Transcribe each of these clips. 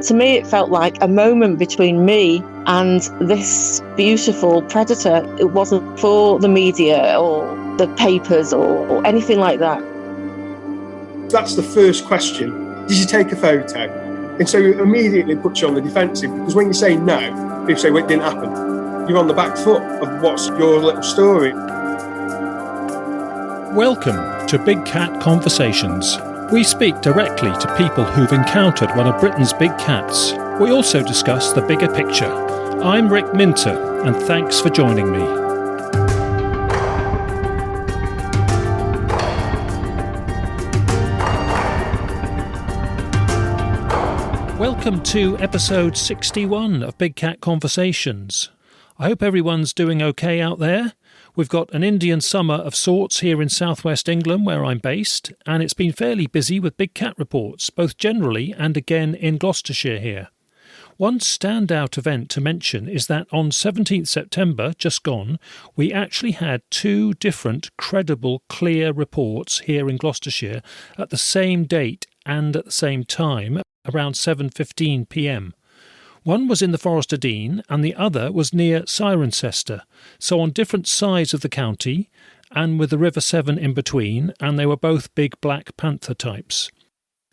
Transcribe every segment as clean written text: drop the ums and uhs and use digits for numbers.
To me, it felt like a moment between me and this beautiful predator. It wasn't for the media or the papers or anything like that. That's the first question. Did you take a photo? And so it immediately puts you on the defensive, because when you say no, people say, well, it didn't happen. You're on the back foot of what's your little story. Welcome to Big Cat Conversations. We speak directly to people who've encountered one of Britain's big cats. We also discuss the bigger picture. I'm Rick Minter, and thanks for joining me. Welcome to episode 61 of Big Cat Conversations. I hope everyone's doing okay out there. We've got an Indian summer of sorts here in southwest England where I'm based, and it's been fairly busy with big cat reports, both generally and again in Gloucestershire here. One standout event to mention is that on 17th September, just gone, we actually had two different credible, clear reports here in Gloucestershire at the same date and at the same time, around 7:15 p.m. One was in the Forest of Dean and the other was near Cirencester, so on different sides of the county and with the River Severn in between, and they were both big black panther types.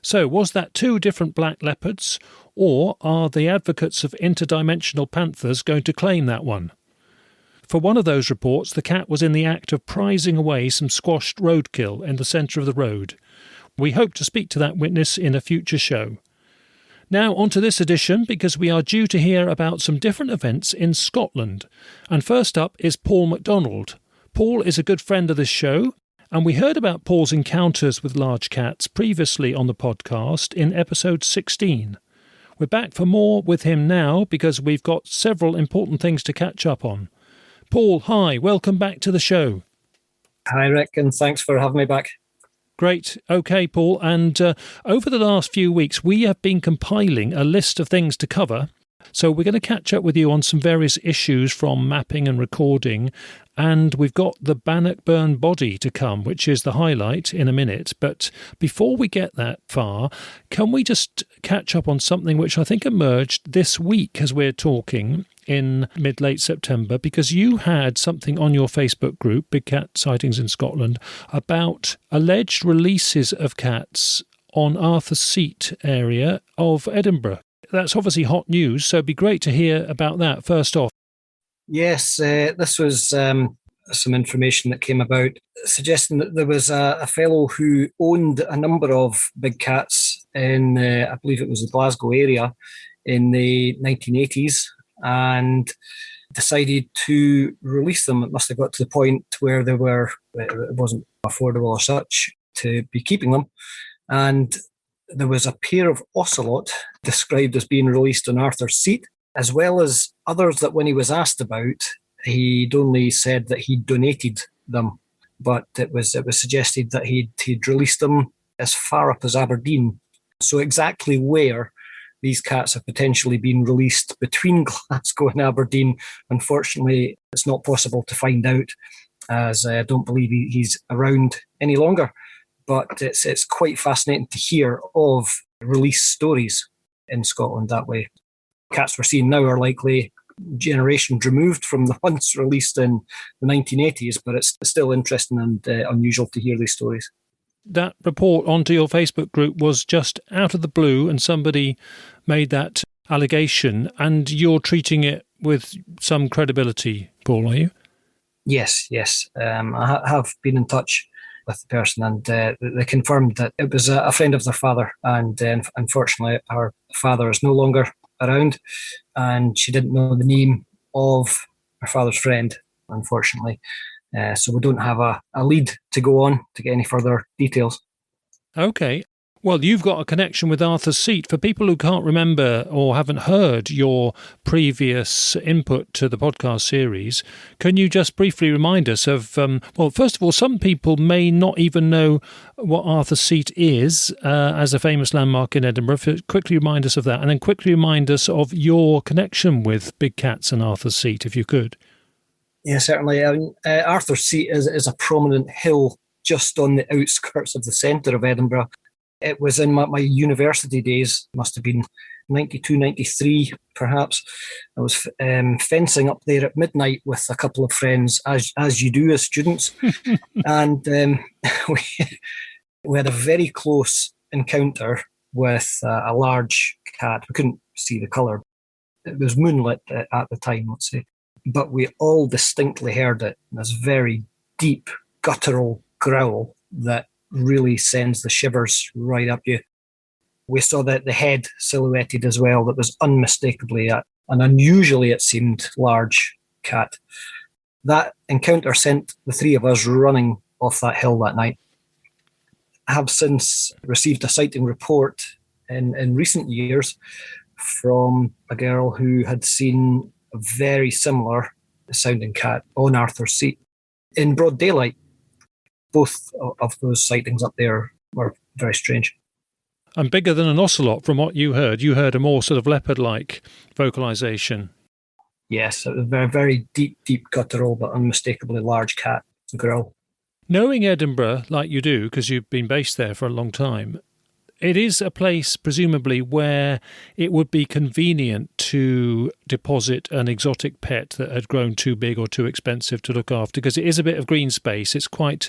So was that two different black leopards, or are the advocates of interdimensional panthers going to claim that one? For one of those reports, the cat was in the act of prizing away some squashed roadkill in the centre of the road. We hope to speak to that witness in a future show. Now on to this edition, because we are due to hear about some different events in Scotland. And first up is Paul MacDonald. Paul is a good friend of this show, and we heard about Paul's encounters with large cats previously on the podcast in episode 16. We're back for more with him now because we've got several important things to catch up on. Paul, hi, welcome back to the show. Hi Rick, and thanks for having me back. Great. Okay, Paul. And over the last few weeks, we have been compiling a list of things to cover. So we're going to catch up with you on some various issues from mapping and recording. And we've got the Bannockburn body to come, which is the highlight in a minute. But before we get that far, can we just catch up on something which I think emerged this week as we're talking in mid-late September, because you had something on your Facebook group, Big Cat Sightings in Scotland, about alleged releases of cats on Arthur's Seat area of Edinburgh. That's obviously hot news, so it'd be great to hear about that first off. Yes, this was some information that came about suggesting that there was a fellow who owned a number of big cats in, I believe it was the Glasgow area, in the 1980s, and decided to release them. It must have got to the point where it wasn't affordable or such to be keeping them. And there was a pair of ocelot described as being released on Arthur's Seat, as well as others that when he was asked about, he'd only said that he donated them. But it was suggested that he'd released them as far up as Aberdeen. So exactly where these cats have potentially been released between Glasgow and Aberdeen, unfortunately, it's not possible to find out, as I don't believe he's around any longer. But it's quite fascinating to hear of release stories in Scotland that way. Cats we're seeing now are likely generations removed from the ones released in the 1980s, but it's still interesting and unusual to hear these stories. That report onto your Facebook group was just out of the blue, and somebody made that allegation, and you're treating it with some credibility, Paul, are you? Yes. I have been in touch with the person, and they confirmed that it was a friend of their father, and unfortunately our father is no longer around, and she didn't know the name of her father's friend, unfortunately. So we don't have a lead to go on to get any further details. Okay. Well, you've got a connection with Arthur's Seat. For people who can't remember or haven't heard your previous input to the podcast series, can you just briefly remind us of, well, first of all, some people may not even know what Arthur's Seat is as a famous landmark in Edinburgh. Quickly remind us of that, and then quickly remind us of your connection with big cats and Arthur's Seat, if you could. Yeah, certainly. Arthur's Seat is a prominent hill just on the outskirts of the centre of Edinburgh. It was in my university days, must have been 92, 93, perhaps. I was fencing up there at midnight with a couple of friends, as you do as students. And we had a very close encounter with a large cat. We couldn't see the colour. It was moonlit at the time, let's say. But we all distinctly heard it. This very deep, guttural growl that really sends the shivers right up you. We saw the head silhouetted as well. That was unmistakably an unusually, it seemed, large cat. That encounter sent the three of us running off that hill that night. I have since received a sighting report in recent years from a girl who had seen a very similar sounding cat on Arthur's Seat in broad daylight. Both of those sightings up there were very strange. And bigger than an ocelot, from what you heard. You heard a more sort of leopard-like vocalisation. Yes, it was a very, very deep guttural but unmistakably large cat growl. Knowing Edinburgh like you do, because you've been based there for a long time, it is a place, presumably, where it would be convenient to deposit an exotic pet that had grown too big or too expensive to look after, because it is a bit of green space. It's quite,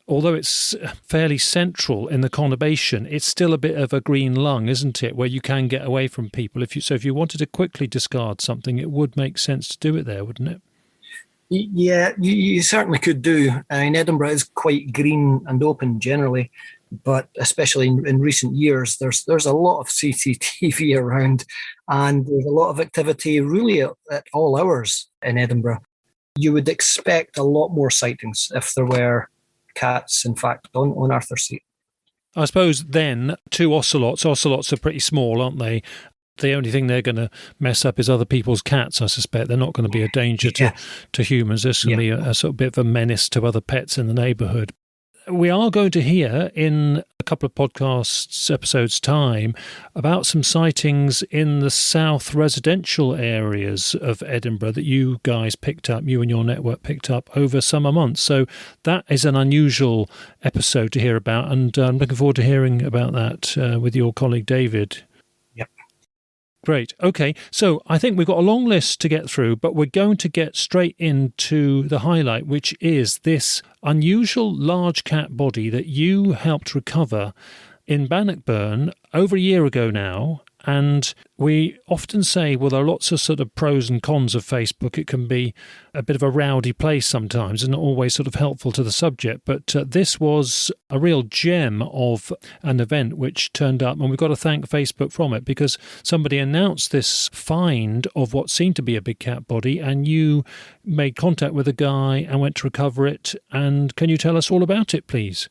although it's fairly central in the conurbation, it's still a bit of a green lung, isn't it, where you can get away from people. If you wanted to quickly discard something, it would make sense to do it there, wouldn't it? Yeah, you certainly could do. I mean, Edinburgh is quite green and open generally, but especially in recent years, there's a lot of CCTV around, and there's a lot of activity really at all hours in Edinburgh. You would expect a lot more sightings if there were cats, in fact, on Arthur's Seat. I suppose then, two ocelots. Ocelots are pretty small, aren't they? The only thing they're going to mess up is other people's cats, I suspect. They're not going to be a danger to humans. This can be a sort of bit of a menace to other pets in the neighbourhood. We are going to hear in a couple of podcasts episodes' time about some sightings in the south residential areas of Edinburgh that you guys picked up, you and your network picked up over summer months. So that is an unusual episode to hear about, and I'm looking forward to hearing about that with your colleague David. Great. Okay. So I think we've got a long list to get through, but we're going to get straight into the highlight, which is this unusual large cat body that you helped recover in Bannockburn over a year ago now. And we often say, well, there are lots of sort of pros and cons of Facebook. It can be a bit of a rowdy place sometimes and not always sort of helpful to the subject. But this was a real gem of an event which turned up. And we've got to thank Facebook from it, because somebody announced this find of what seemed to be a big cat body, and you made contact with a guy and went to recover it. And can you tell us all about it, please?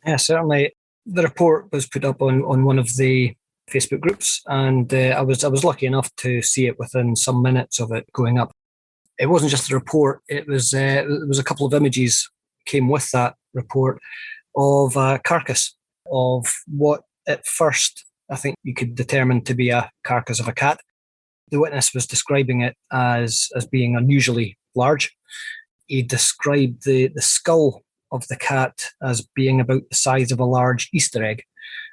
Yeah, certainly. The report was put up on one of the Facebook groups, and I was lucky enough to see it within some minutes of it going up. It wasn't just a report; it was a couple of images came with that report of a carcass of what at first I think you could determine to be a carcass of a cat. The witness was describing it as being unusually large. He described the skull of the cat as being about the size of a large Easter egg,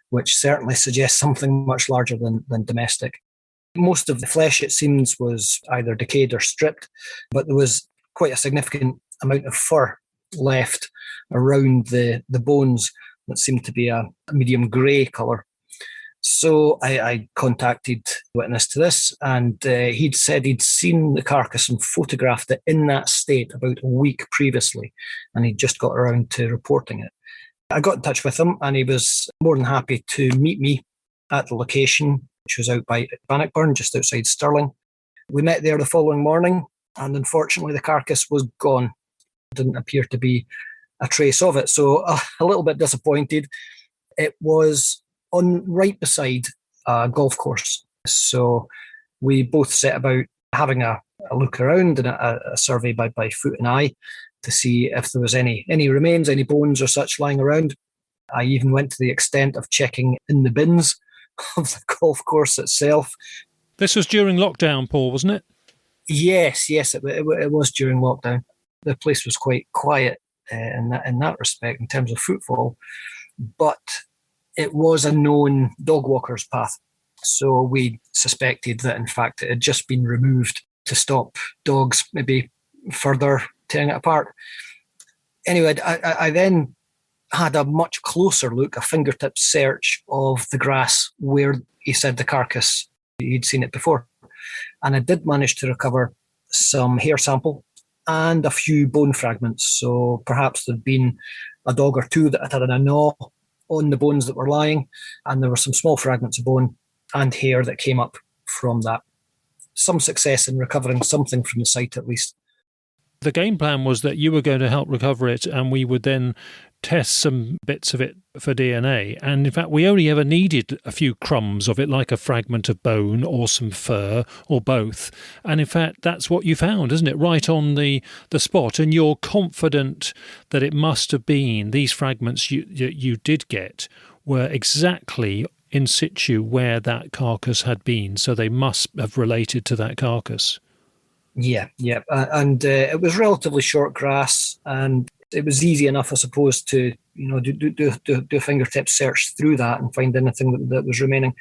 which certainly suggests something much larger than domestic. Most of the flesh, it seems, was either decayed or stripped, but there was quite a significant amount of fur left around the bones that seemed to be a medium grey colour. So I contacted the witness to this, and he'd said he'd seen the carcass and photographed it in that state about a week previously, and he'd just got around to reporting it. I got in touch with him, and he was more than happy to meet me at the location, which was out by Bannockburn, just outside Stirling. We met there the following morning, and unfortunately the carcass was gone. Didn't appear to be a trace of it, so a little bit disappointed. It was right beside a golf course, so we both set about having a look around and a survey by foot and eye to see if there was any remains, any bones or such lying around. I even went to the extent of checking in the bins of the golf course itself. This was during lockdown, Paul, wasn't it? Yes, it was during lockdown. The place was quite quiet in that respect in terms of footfall, but it was a known dog walker's path. So we suspected that, in fact, it had just been removed to stop dogs maybe further tearing it apart. Anyway, I then had a much closer look, a fingertip search of the grass where he said the carcass, he'd seen it before. And I did manage to recover some hair sample and a few bone fragments. So perhaps there'd been a dog or two that had had a gnaw on the bones that were lying, and there were some small fragments of bone and hair that came up from that. Some success in recovering something from the site, at least. The game plan was that you were going to help recover it, and we would then test some bits of it for DNA. And in fact, we only ever needed a few crumbs of it, like a fragment of bone or some fur or both. And in fact, that's what you found, isn't it? Right on the spot. And you're confident that it must have been these fragments you did get were exactly in situ where that carcass had been. So they must have related to that carcass. Yeah. And it was relatively short grass, and it was easy enough, I suppose, to do a fingertip search through that and find anything that was remaining.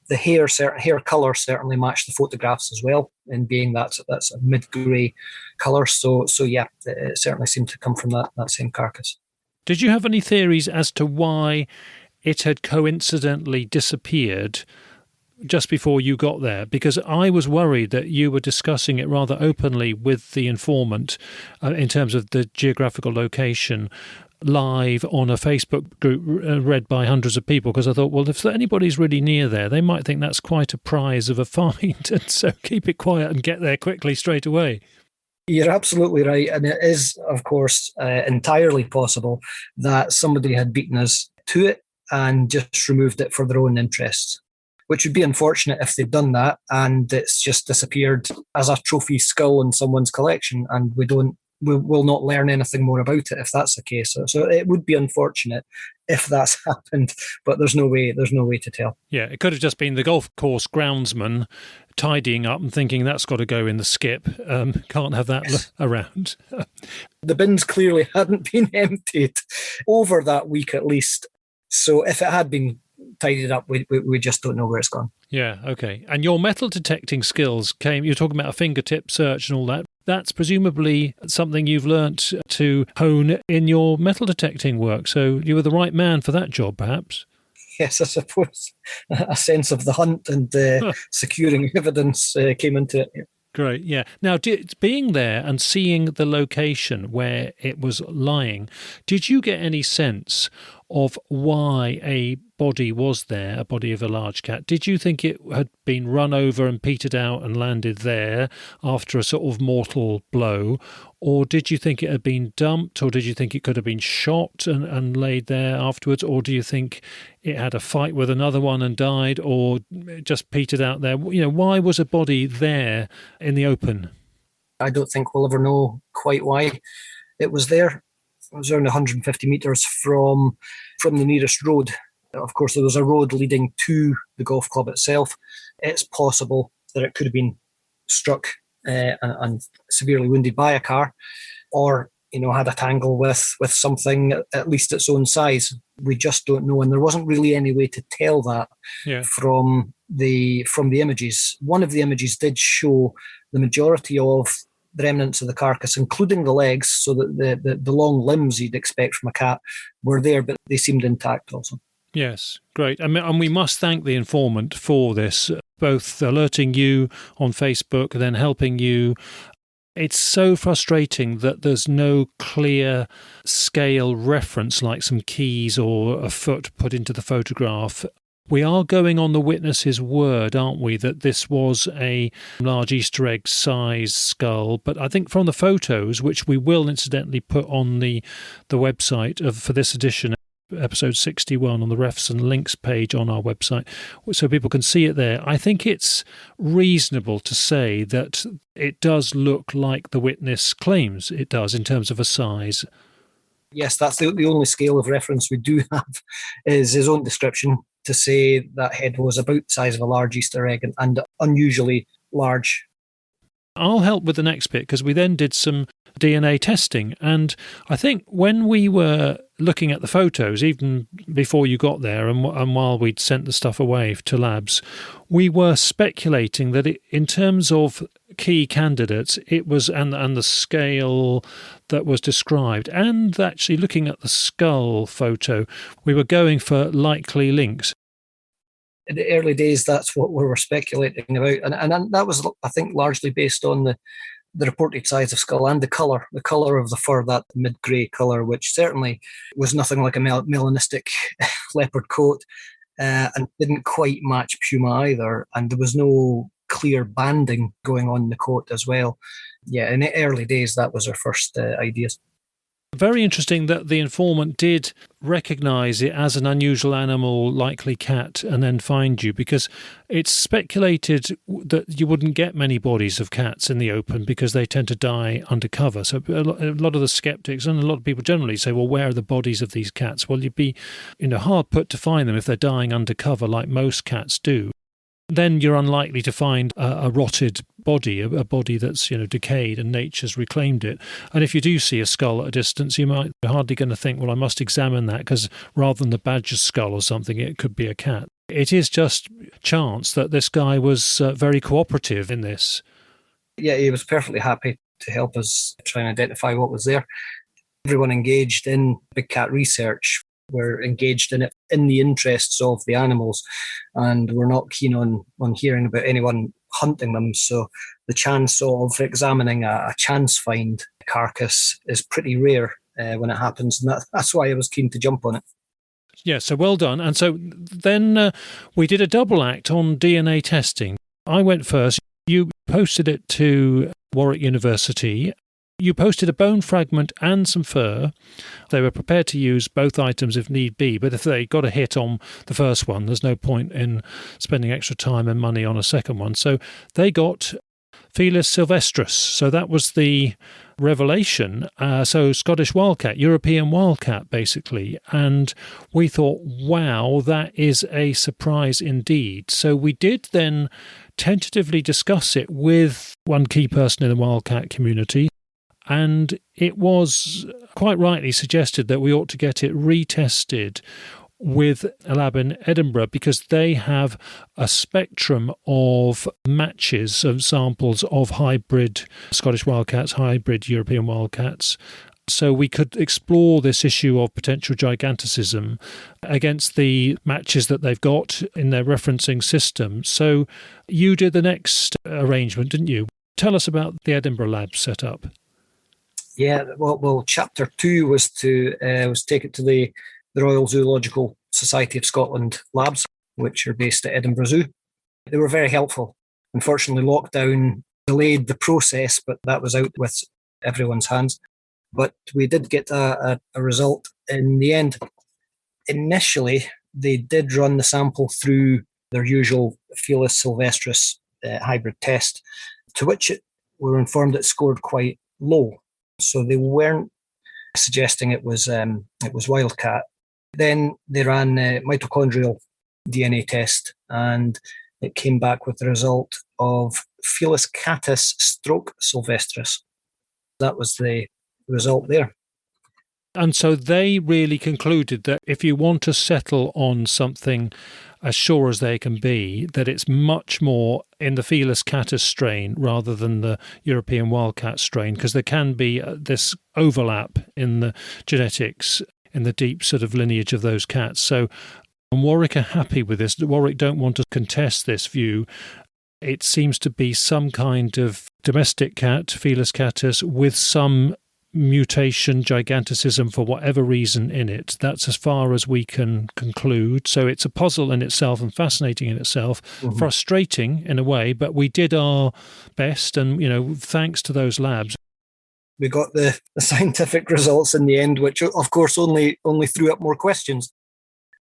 The hair colour certainly matched the photographs as well, in being that's a mid-grey colour. So yeah, it certainly seemed to come from that same carcass. Did you have any theories as to why it had coincidentally disappeared just before you got there? Because I was worried that you were discussing it rather openly with the informant in terms of the geographical location live on a Facebook group read by hundreds of people, because I thought, well, if anybody's really near there, they might think that's quite a prize of a find, and so keep it quiet and get there quickly straight away. You're absolutely right, and it is, of course, entirely possible that somebody had beaten us to it and just removed it for their own interests, which would be unfortunate if they'd done that and it's just disappeared as a trophy skull in someone's collection, and we'll not learn anything more about it if that's the case. So it would be unfortunate if that's happened, but there's no way to tell. Yeah, it could have just been the golf course groundsman tidying up and thinking that's got to go in the skip. Can't have that around. The bins clearly hadn't been emptied over that week at least. So if it had been tidied up, we just don't know where it's gone. Yeah, okay. And your metal detecting skills you're talking about a fingertip search and all that. That's presumably something you've learnt to hone in your metal detecting work. So you were the right man for that job, perhaps? Yes, I suppose. A sense of the hunt and securing evidence came into it. Yeah. Great, yeah. Now, being there and seeing the location where it was lying, did you get any sense of why a body was there, a body of a large cat? Did you think it had been run over and petered out and landed there after a sort of mortal blow? Or did you think it had been dumped? Or did you think it could have been shot and laid there afterwards? Or do you think it had a fight with another one and died, or just petered out there? Why was a body there in the open? I don't think we'll ever know quite why it was there. It was around 150 metres from the nearest road. Of course, there was a road leading to the golf club itself. It's possible that it could have been struck and severely wounded by a car, or had a tangle with something at least its own size. We just don't know, and there wasn't really any way to tell that from the images. One of the images did show the majority of the remnants of the carcass, including the legs, so that the long limbs you'd expect from a cat were there, but they seemed intact also. Yes, great. And we must thank the informant for this, both alerting you on Facebook, then helping you. It's so frustrating that there's no clear scale reference, like some keys or a foot put into the photograph. We are going on the witness's word, aren't we, that this was a large Easter egg size skull. But I think from the photos, which we will incidentally put on the website for this edition, episode 61, on the refs and links page on our website, so people can see it there. I think it's reasonable to say that it does look like the witness claims it does in terms of a size. Yes, that's the only scale of reference we do have, is his own description, to say that head was about the size of a large Easter egg and unusually large. I'll help with the next bit, because we then did some DNA testing, and I think when we were looking at the photos, even before you got there and while we'd sent the stuff away to labs, we were speculating that in terms of key candidates, it was, and the scale that was described, and actually looking at the skull photo, we were going for likely links. In the early days, that's what we were speculating about. And that was, I think, largely based on the reported size of skull and the colour of the fur, that mid-grey colour, which certainly was nothing like a melanistic leopard coat, and didn't quite match puma either. And there was no clear banding going on in the coat as well. Yeah, in the early days, that was our first ideas. Very interesting that the informant did recognise it as an unusual animal, likely cat, and then find you, because it's speculated that you wouldn't get many bodies of cats in the open because they tend to die undercover. So a lot of the sceptics and a lot of people generally say, well, where are the bodies of these cats? Well, you'd be hard put to find them if they're dying undercover like most cats do. Then you're unlikely to find a rotted body, a body that's decayed and nature's reclaimed it. And if you do see a skull at a distance, you might be hardly going to think, well, I must examine that, because rather than the badger's skull or something, it could be a cat. It is just chance that this guy was very cooperative in this. Yeah, he was perfectly happy to help us try and identify what was there. Everyone engaged in big cat research were engaged in it in the interests of the animals, and we're not keen on hearing about anyone hunting them. So the chance of examining a chance find carcass is pretty rare when it happens, and that's why I was keen to jump on it. Yeah, so well done. And so then we did a double act on DNA testing. I went first. You posted it to Warwick University. You posted a bone fragment and some fur. They were prepared to use both items if need be, but if they got a hit on the first one, there's no point in spending extra time and money on a second one. So they got Felis sylvestris. So that was the revelation. So Scottish wildcat, European wildcat, basically. And we thought, wow, that is a surprise indeed. So we did then tentatively discuss it with one key person in the wildcat community. And it was quite rightly suggested that we ought to get it retested with a lab in Edinburgh, because they have a spectrum of matches of samples of hybrid Scottish wildcats, hybrid European wildcats. So we could explore this issue of potential giganticism against the matches that they've got in their referencing system. So you did the next arrangement, didn't you? Tell us about the Edinburgh lab setup. Yeah, well, chapter 2 was to take it to the Royal Zoological Society of Scotland labs, which are based at Edinburgh Zoo. They were very helpful. Unfortunately, lockdown delayed the process, but that was out with everyone's hands. But we did get a result in the end. Initially, they did run the sample through their usual Felis sylvestris hybrid test, to which we were informed it scored quite low. So they weren't suggesting it was wildcat. Then they ran a mitochondrial DNA test, and it came back with the result of Felis catus stroke sylvestris. That was the result there. And so they really concluded that if you want to settle on something as sure as they can be, that it's much more in the Felis catus strain rather than the European wildcat strain, because there can be this overlap in the genetics, in the deep sort of lineage of those cats. So Warwick are happy with this. Warwick don't want to contest this view. It seems to be some kind of domestic cat, Felis catus, with some mutation, giganticism for whatever reason in it. That's as far as we can conclude. So it's a puzzle in itself and fascinating in itself, frustrating in a way, but we did our best, and thanks to those labs, we got the scientific results in the end, which of course only threw up more questions.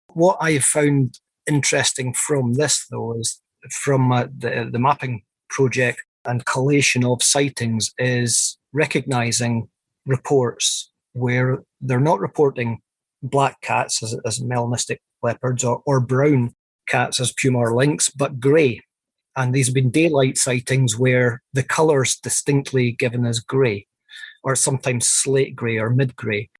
What I found interesting from this, though, is from the mapping project and collation of sightings, is recognising reports where they're not reporting black cats as melanistic leopards or brown cats as puma or lynx, but grey. And these have been daylight sightings where the colour's distinctly given as grey, or sometimes slate grey or mid-grey.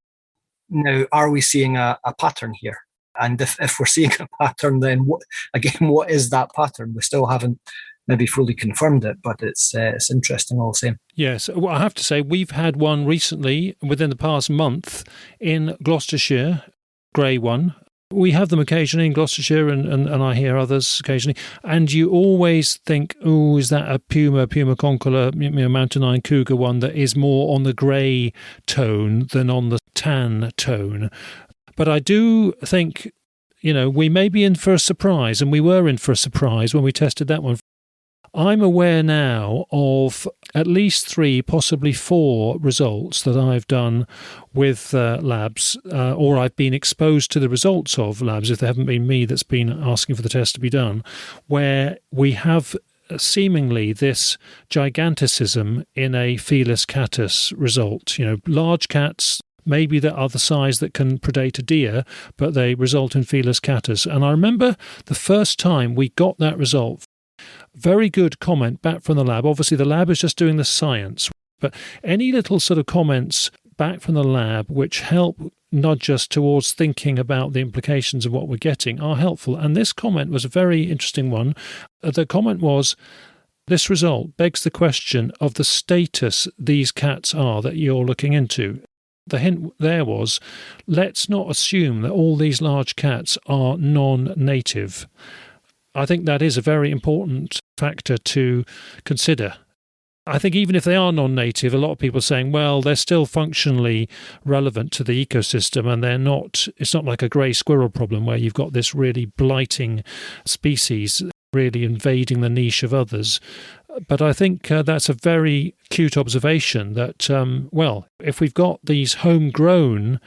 Now, are we seeing a pattern here? And if we're seeing a pattern, then what is that pattern? We still haven't maybe fully confirmed it, but it's interesting all the same. Yes, well, I have to say we've had one recently within the past month in Gloucestershire, grey one. We have them occasionally in Gloucestershire, and I hear others occasionally. And you always think, oh, is that a puma concolor, mountain lion cougar one that is more on the grey tone than on the tan tone? But I do think, we may be in for a surprise, and we were in for a surprise when we tested that one. I'm aware now of at least 3, possibly 4 results that I've done with labs, or I've been exposed to the results of labs, if they haven't been me that's been asking for the test to be done, where we have seemingly this giganticism in a Felis catus result. Large cats, maybe that are the size that can predate a deer, but they result in Felis catus. And I remember the first time we got that result, very good comment back from the lab. Obviously, the lab is just doing the science, but any little sort of comments back from the lab which help nudge us towards thinking about the implications of what we're getting are helpful. And this comment was a very interesting one. The comment was, this result begs the question of the status these cats are that you're looking into. The hint there was, let's not assume that all these large cats are non-native. I think that is a very important factor to consider. I think even if they are non-native, a lot of people are saying, well, they're still functionally relevant to the ecosystem, and it's not like a grey squirrel problem where you've got this really blighting species really invading the niche of others. But I think that's a very cute observation that, if we've got these homegrown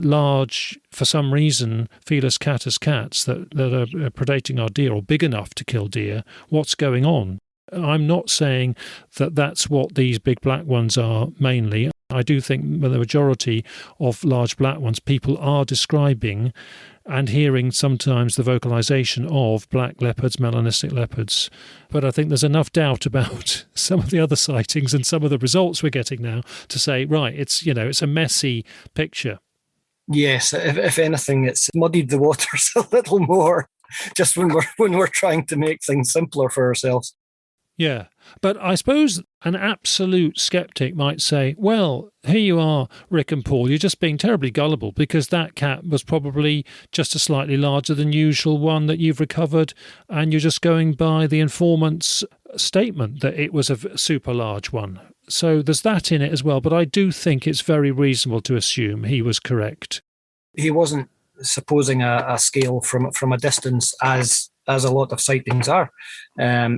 large, for some reason, Felis catus cats that are predating our deer or big enough to kill deer, what's going on? I'm not saying that that's what these big black ones are mainly. I do think the majority of large black ones people are describing and hearing sometimes the vocalization of black leopards, melanistic leopards. But I think there's enough doubt about some of the other sightings and some of the results we're getting now to say, right, it's a messy picture. Yes, if anything, it's muddied the waters a little more, just when we're trying to make things simpler for ourselves. Yeah, but I suppose an absolute skeptic might say, well, here you are, Rick and Paul, you're just being terribly gullible because that cat was probably just a slightly larger than usual one that you've recovered, and you're just going by the informant's statement that it was a super large one. So there's that in it as well, but I do think it's very reasonable to assume he was correct. He wasn't supposing a scale from a distance as a lot of sightings are.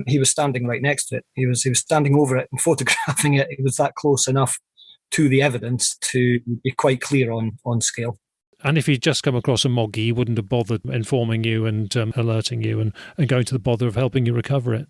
He was standing right next to it. He was standing over it and photographing it. He was that close enough to the evidence to be quite clear on scale. And if he'd just come across a moggy, he wouldn't have bothered informing you and alerting you and going to the bother of helping you recover it.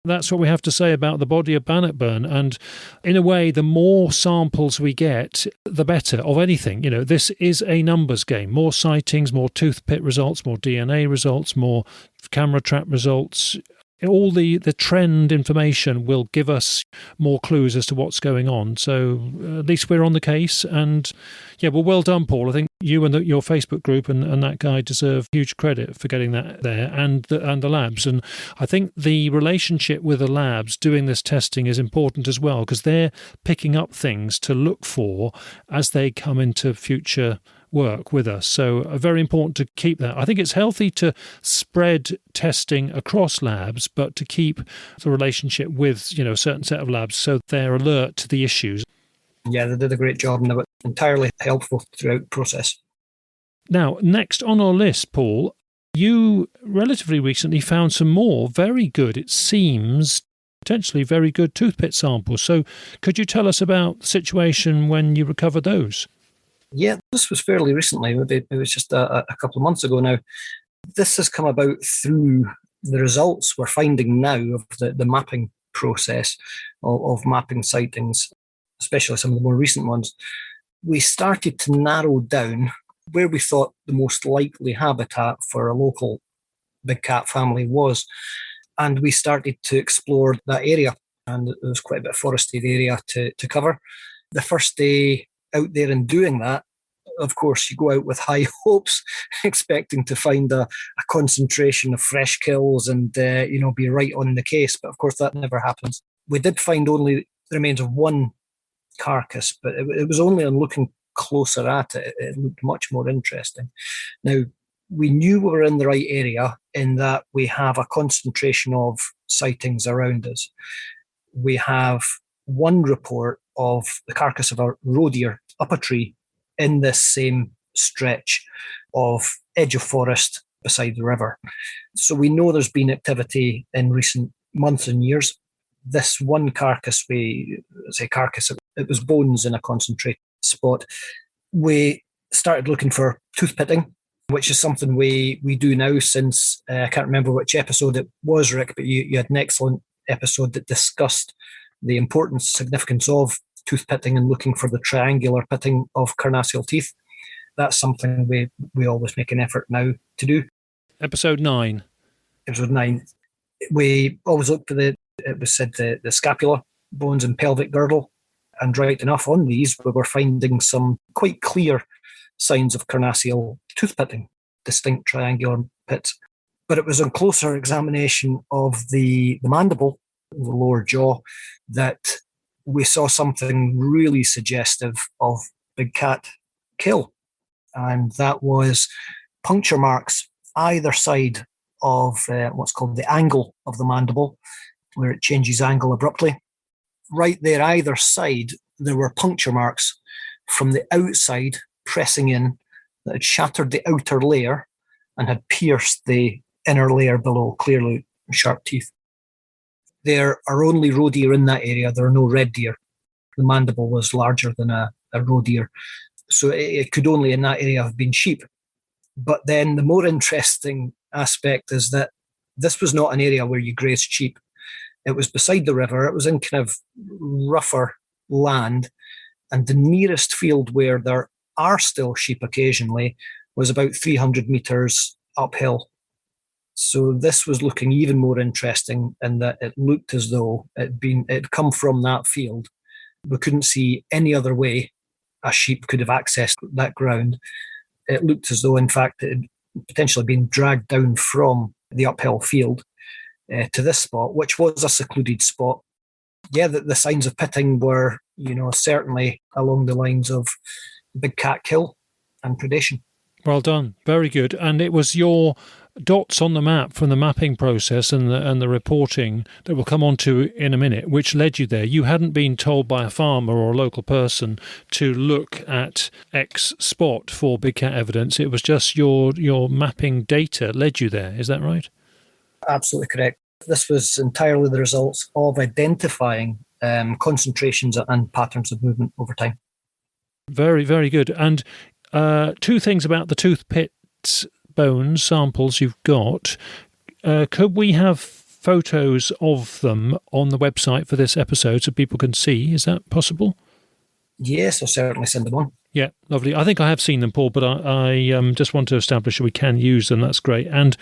That's what we have to say about the body of Bannockburn. And in a way, the more samples we get, the better of anything. This is a numbers game. More sightings, more toothpick results, more DNA results, more camera trap results. All the trend information will give us more clues as to what's going on. So at least we're on the case. And yeah, well done, Paul. I think you and your Facebook group and that guy deserve huge credit for getting that there, and the labs. And I think the relationship with the labs doing this testing is important as well, because they're picking up things to look for as they come into future work with us. So very important to keep that. I think it's healthy to spread testing across labs, but to keep the relationship with a certain set of labs so they're alert to the issues. Yeah, they did a great job and they were entirely helpful throughout the process. Now, next on our list, Paul, you relatively recently found some more very good, it seems, potentially very good toothpick samples. So could you tell us about the situation when you recovered those? Yeah, this was fairly recently. It was just a couple of months ago now. This has come about through the results we're finding now of the mapping process of mapping sightings, especially some of the more recent ones. We started to narrow down where we thought the most likely habitat for a local big cat family was. And we started to explore that area. And there was quite a bit of forested area to cover. The first day out there and doing that, of course, you go out with high hopes, expecting to find a concentration of fresh kills and, be right on the case. But of course, that never happens. We did find only the remains of one carcass, but it was only on looking closer at it, it looked much more interesting. Now, we knew we were in the right area in that we have a concentration of sightings around us. We have one report of the carcass of a roe deer up a tree in this same stretch of edge of forest beside the river. So we know there's been activity in recent months and years. This one carcass, it was bones in a concentrated spot. We started looking for tooth pitting, which is something we do now since, I can't remember which episode it was, Rick, but you had an excellent episode that discussed the importance, significance of tooth pitting and looking for the triangular pitting of carnassial teeth. That's something we always make an effort now to do. Episode 9. Episode 9. We always look for the scapula, bones and pelvic girdle. And right enough, on these, we were finding some quite clear signs of carnassial tooth pitting, distinct triangular pits. But it was on closer examination of the mandible, the lower jaw, that we saw something really suggestive of big cat kill. And that was puncture marks either side of what's called the angle of the mandible, where it changes angle abruptly. Right there, either side, there were puncture marks from the outside pressing in that had shattered the outer layer and had pierced the inner layer below, clearly sharp teeth. There are only roe deer in that area. There are no red deer. The mandible was larger than a roe deer. So it could only in that area have been sheep. But then the more interesting aspect is that this was not an area where you grazed sheep. It was beside the river. It was in kind of rougher land. And the nearest field where there are still sheep occasionally was about 300 metres uphill. So this was looking even more interesting in that it looked as though it'd come from that field. We couldn't see any other way a sheep could have accessed that ground. It looked as though, in fact, it had potentially been dragged down from the uphill field to this spot, which was a secluded spot. Yeah, the signs of pitting were, certainly along the lines of big cat kill and predation. Well done. Very good. And it was your dots on the map from the mapping process and the reporting that we'll come on to in a minute, which led you there. You hadn't been told by a farmer or a local person to look at X spot for big cat evidence. It was just your mapping data led you there. Is that right? Absolutely correct. This was entirely the results of identifying concentrations and patterns of movement over time. Very, very good. And two things about the tooth pit bones samples you've got. Could we have photos of them on the website for this episode so people can see? Is that possible? Yes, I'll certainly send them on. Yeah, lovely. I think I have seen them, Paul, but I just want to establish that we can use them. That's great. And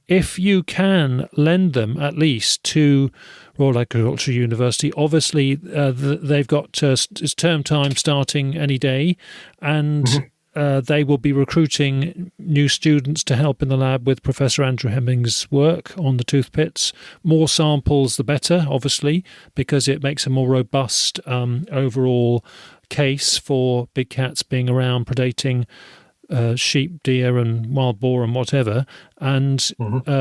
if you can lend them at least to Royal Agricultural University, obviously they've got it's term time starting any day, and they will be recruiting new students to help in the lab with Professor Andrew Hemming's work on the tooth pits. More samples, the better, obviously, because it makes a more robust overall case for big cats being around predating sheep, deer and wild boar and whatever, and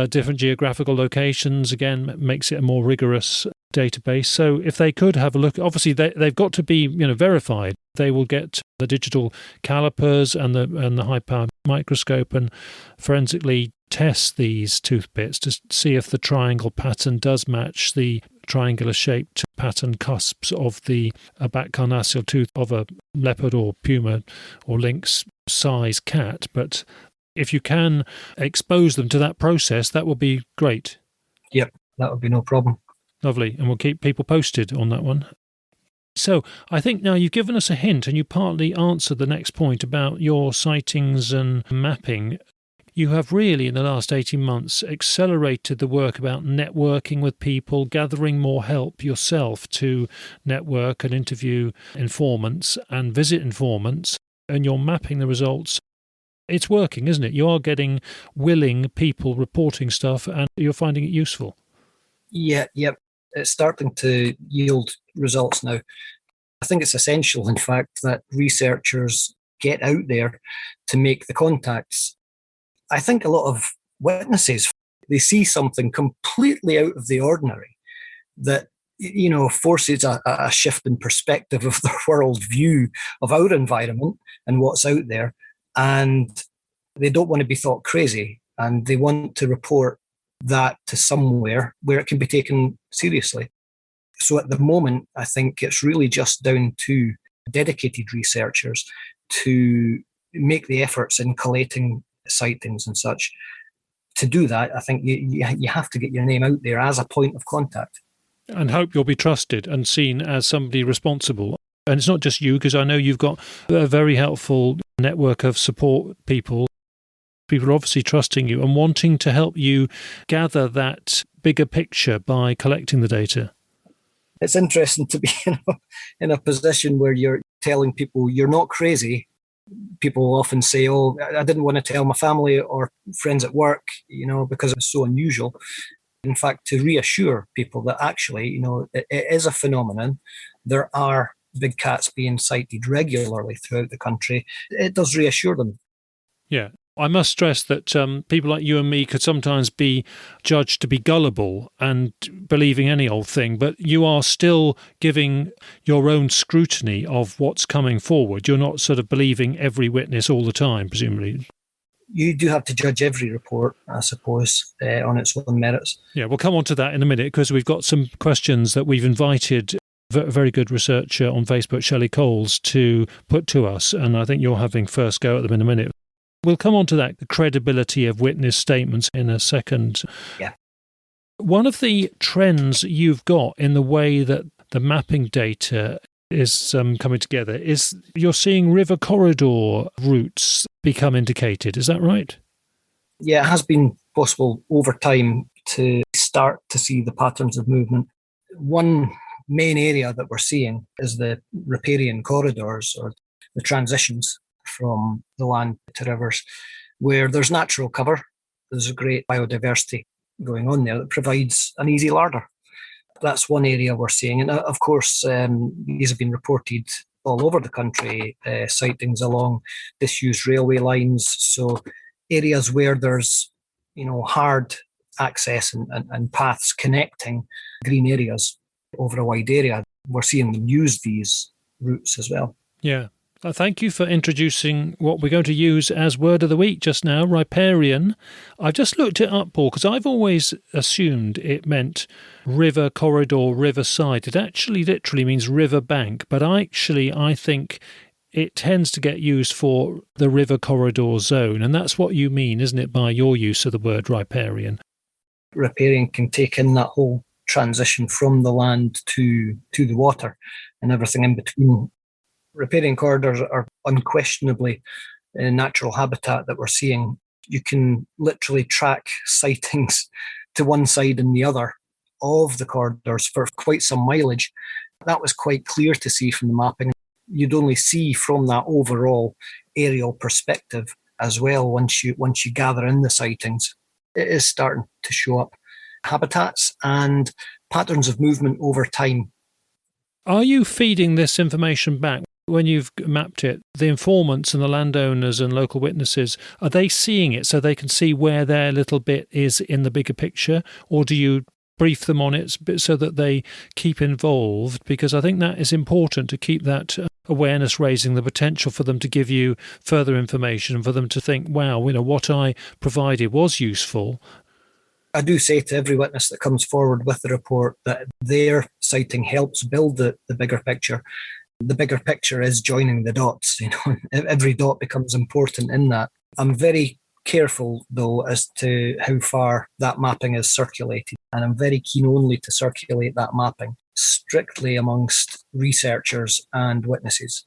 different geographical locations, again, makes it a more rigorous database. So if they could have a look, obviously they've got to be verified. They will get the digital calipers and the high power microscope and forensically test these tooth pits to see if the triangle pattern does match the triangular shaped pattern cusps of the back carnassial tooth of a leopard or puma or lynx size cat. But if you can expose them to that process, that would be great. Yep, that would be no problem. Lovely. And we'll keep people posted on that one. So I think now you've given us a hint and you partly answered the next point about your sightings and mapping. You have really, in the last 18 months, accelerated the work about networking with people, gathering more help yourself to network and interview informants and visit informants. and you're mapping the results, it's working, isn't it? You are getting willing people reporting stuff and you're finding it useful. Yeah, yep. It's starting to yield results now. I think it's essential, in fact, that researchers get out there to make the contacts. I think a lot of witnesses, they see something completely out of the ordinary that, forces a shift in perspective of their world view of our environment and what's out there. And they don't want to be thought crazy, and they want to report that to somewhere where it can be taken seriously. So at the moment, I think it's really just down to dedicated researchers to make the efforts in collating sightings and such. To do that, I think you have to get your name out there as a point of contact. And hope you'll be trusted and seen as somebody responsible. And it's not just you, because I know you've got a very helpful network of support people. People are obviously trusting you and wanting to help you gather that bigger picture by collecting the data. It's interesting to be in a position where you're telling people you're not crazy. People often say, oh, I didn't want to tell my family or friends at work, because it's so unusual. In fact, to reassure people that actually, it is a phenomenon. There are big cats being sighted regularly throughout the country. It does reassure them. Yeah. I must stress that people like you and me could sometimes be judged to be gullible and believing any old thing, but you are still giving your own scrutiny of what's coming forward. You're not sort of believing every witness all the time, presumably. You do have to judge every report, I suppose, on its own merits. Yeah, we'll come on to that in a minute, because we've got some questions that we've invited a very good researcher on Facebook, Shelley Coles, to put to us, and I think you're having first go at them in a minute. We'll come on to that, the credibility of witness statements, in a second. Yeah. One of the trends you've got in the way that the mapping data is coming together is you're seeing river corridor routes become indicated. Is that right? Yeah, it has been possible over time to start to see the patterns of movement. One main area that we're seeing is the riparian corridors, or the transitions from the land to rivers, where there's natural cover. There's a great biodiversity going on there that provides an easy larder. That's one area we're seeing. And of course, these have been reported all over the country, sightings along disused railway lines. So areas where there's, hard access and paths connecting green areas over a wide area, we're seeing them use these routes as well. Yeah. Thank you for introducing what we're going to use as word of the week just now, riparian. I've just looked it up, Paul, because I've always assumed it meant river corridor, riverside. It actually literally means river bank, but I think it tends to get used for the river corridor zone, and that's what you mean, isn't it, by your use of the word riparian? Riparian can take in that whole transition from the land to the water and everything in between. Riparian corridors are unquestionably a natural habitat that we're seeing. You can literally track sightings to one side and the other of the corridors for quite some mileage. That was quite clear to see from the mapping. You'd only see from that overall aerial perspective as well once you gather in the sightings. It is starting to show up habitats and patterns of movement over time. Are you feeding this information back? When you've mapped it, the informants and the landowners and local witnesses, are they seeing it so they can see where their little bit is in the bigger picture? Or do you brief them on it so that they keep involved? Because I think that is important, to keep that awareness raising, the potential for them to give you further information, for them to think, wow, what I provided was useful. I do say to every witness that comes forward with the report that their sighting helps build the bigger picture. The bigger picture is joining the dots. Every dot becomes important in that. I'm very careful, though, as to how far that mapping is circulated. And I'm very keen only to circulate that mapping strictly amongst researchers and witnesses.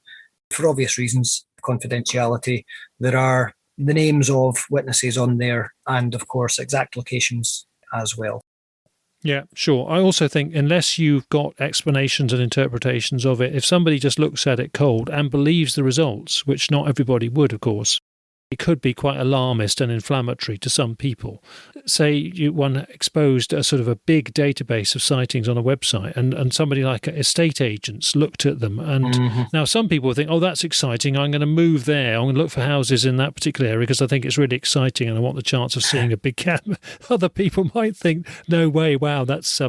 For obvious reasons, confidentiality, there are the names of witnesses on there and, of course, exact locations as well. Yeah, sure. I also think unless you've got explanations and interpretations of it, if somebody just looks at it cold and believes the results, which not everybody would, of course, it could be quite alarmist and inflammatory to some people. Say one exposed a sort of a big database of sightings on a website and somebody like estate agents looked at them. And now some people think, oh, that's exciting. I'm going to move there. I'm going to look for houses in that particular area because I think it's really exciting and I want the chance of seeing a big cat. Other people might think, no way, wow, that's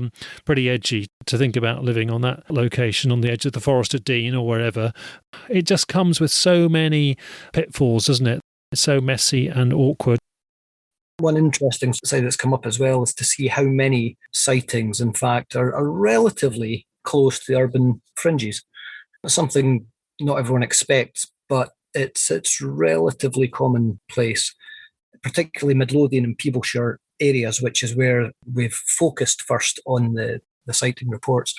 pretty edgy to think about living on that location on the edge of the Forest of Dean or wherever. It just comes with so many pitfalls, doesn't it? It's so messy and awkward. One interesting side that's come up as well is to see how many sightings, in fact, are relatively close to the urban fringes. It's something not everyone expects, but it's relatively commonplace, particularly Midlothian and Peeblesshire areas, which is where we've focused first on the sighting reports.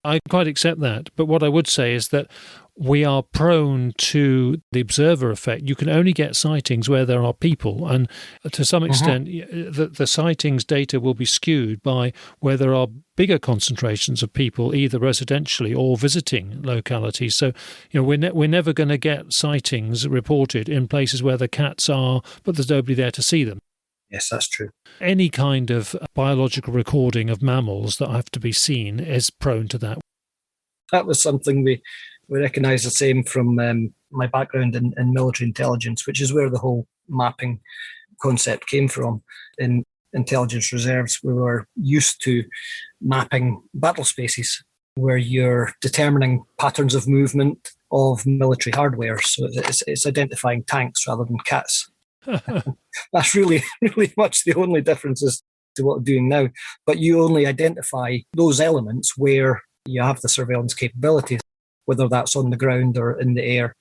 I quite accept that. But what I would say is that we are prone to the observer effect. You can only get sightings where there are people. And to some extent, the sightings data will be skewed by where there are bigger concentrations of people, either residentially or visiting localities. So, we're never going to get sightings reported in places where the cats are, but there's nobody there to see them. Yes, that's true. Any kind of biological recording of mammals that have to be seen is prone to that. That was something we recognise the same from my background in military intelligence, which is where the whole mapping concept came from. In intelligence reserves, we were used to mapping battle spaces where you're determining patterns of movement of military hardware. So it's identifying tanks rather than cats. That's really, really much the only differences to what we're doing now. But you only identify those elements where you have the surveillance capabilities, whether that's on the ground or in the air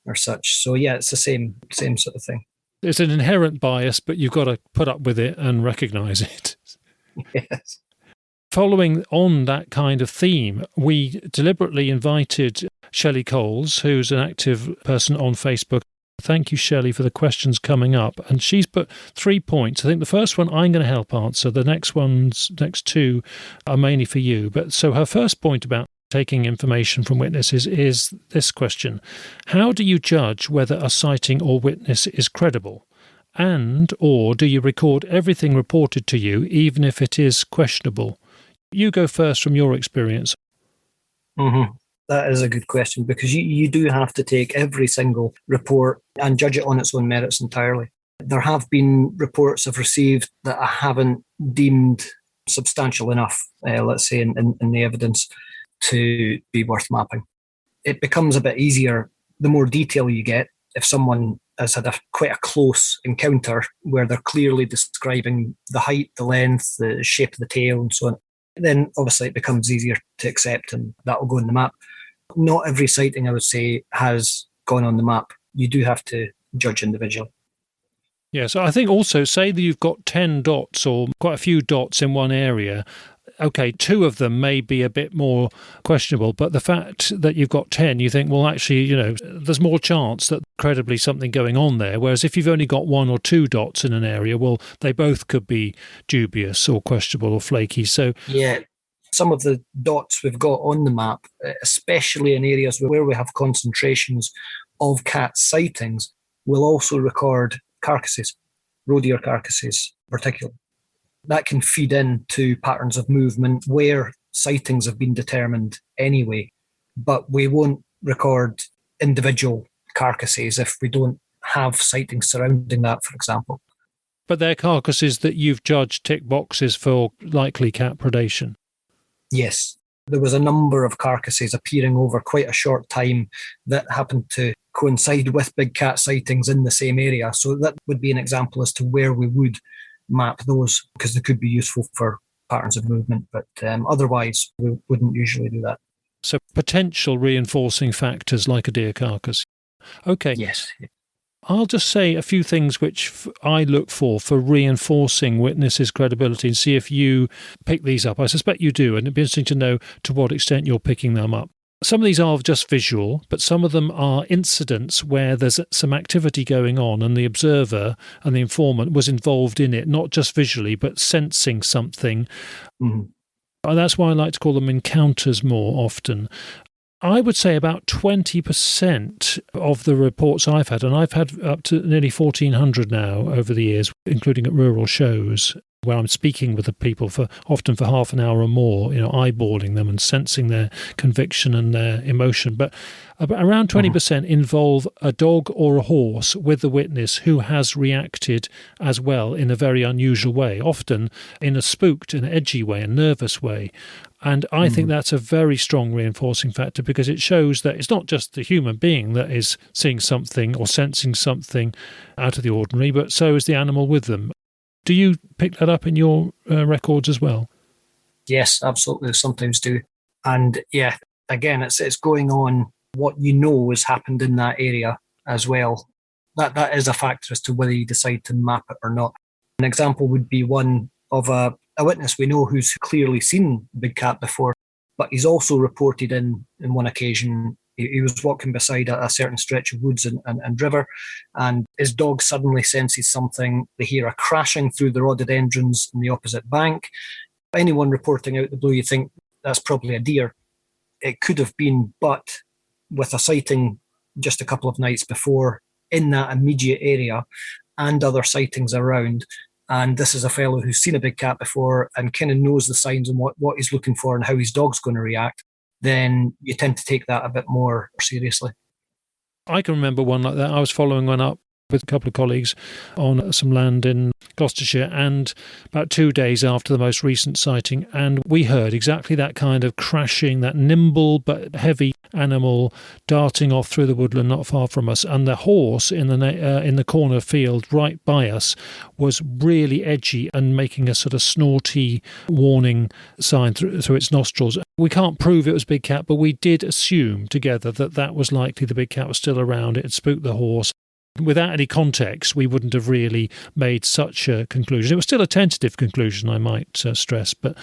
or such. So yeah, it's the same sort of thing. It's an inherent bias, but you've got to put up with it and recognise it. Yes. Following on that kind of theme, we deliberately invited Shelley Coles, who's an active person on Facebook. Thank you, Shelley, for the questions coming up. And she's put 3 points. I think the first one I'm going to help answer. The next two are mainly for you. But so her first point about taking information from witnesses is this question. How do you judge whether a sighting or witness is credible? And or do you record everything reported to you, even if it is questionable? You go first from your experience. That is a good question, because you do have to take every single report and judge it on its own merits entirely. There have been reports I've received that I haven't deemed substantial enough, let's say, in the evidence to be worth mapping. It becomes a bit easier the more detail you get. If someone has had quite a close encounter where they're clearly describing the height, the length, the shape of the tail and so on, then obviously it becomes easier to accept and that will go in the map. Not every sighting, I would say, has gone on the map. You do have to judge individually. Yeah, so I think also, say that you've got 10 dots or quite a few dots in one area. Okay, 2 of them may be a bit more questionable, but the fact that you've got 10, you think, well, actually, there's more chance that credibly something going on there. Whereas if you've only got 1 or 2 dots in an area, well, they both could be dubious or questionable or flaky. So yeah. Some of the dots we've got on the map, especially in areas where we have concentrations of cat sightings, will also record carcasses, roe deer carcasses particularly. That can feed into patterns of movement where sightings have been determined anyway, but we won't record individual carcasses if we don't have sightings surrounding that, for example. But they're carcasses that you've judged tick boxes for likely cat predation. Yes, there was a number of carcasses appearing over quite a short time that happened to coincide with big cat sightings in the same area. So that would be an example as to where we would map those, because they could be useful for patterns of movement, but otherwise we wouldn't usually do that. So potential reinforcing factors like a deer carcass. Okay. Yes. I'll just say a few things which I look for reinforcing witnesses' credibility and see if you pick these up. I suspect you do, and it'd be interesting to know to what extent you're picking them up. Some of these are just visual, but some of them are incidents where there's some activity going on and the observer and the informant was involved in it, not just visually, but sensing something. Mhm. And that's why I like to call them encounters more often. I would say about 20% of the reports I've had, and I've had up to nearly 1,400 now over the years, including at rural shows, where I'm speaking with the people often for half an hour or more, eyeballing them and sensing their conviction and their emotion. But around 20% involve a dog or a horse with the witness who has reacted as well in a very unusual way, often in a spooked and edgy way, a nervous way. And I think that's a very strong reinforcing factor, because it shows that it's not just the human being that is seeing something or sensing something out of the ordinary, but so is the animal with them. Do you pick that up in your records as well? Yes, absolutely. Sometimes do. And yeah, again, it's going on what you know has happened in that area as well. That is a factor as to whether you decide to map it or not. An example would be one of a witness we know who's clearly seen a big cat before, but he's also reported in one occasion he was walking beside a certain stretch of woods and river, and his dog suddenly senses something. They hear a crashing through the rhododendrons in the opposite bank. Anyone reporting out the blue, you think that's probably a deer. It could have been, but with a sighting just a couple of nights before in that immediate area and other sightings around, and this is a fellow who's seen a big cat before and kind of knows the signs and what he's looking for and how his dog's going to react, then you tend to take that a bit more seriously. I can remember one like that. I was following one up with a couple of colleagues on some land in Gloucestershire, and about 2 days after the most recent sighting, and we heard exactly that kind of crashing, that nimble but heavy animal darting off through the woodland not far from us, and the horse in the corner field right by us was really edgy and making a sort of snorty warning sign through its nostrils. We can't prove it was big cat, but we did assume together that was likely the big cat was still around. It had spooked the horse. Without any context, we wouldn't have really made such a conclusion. It was still a tentative conclusion, I might stress. But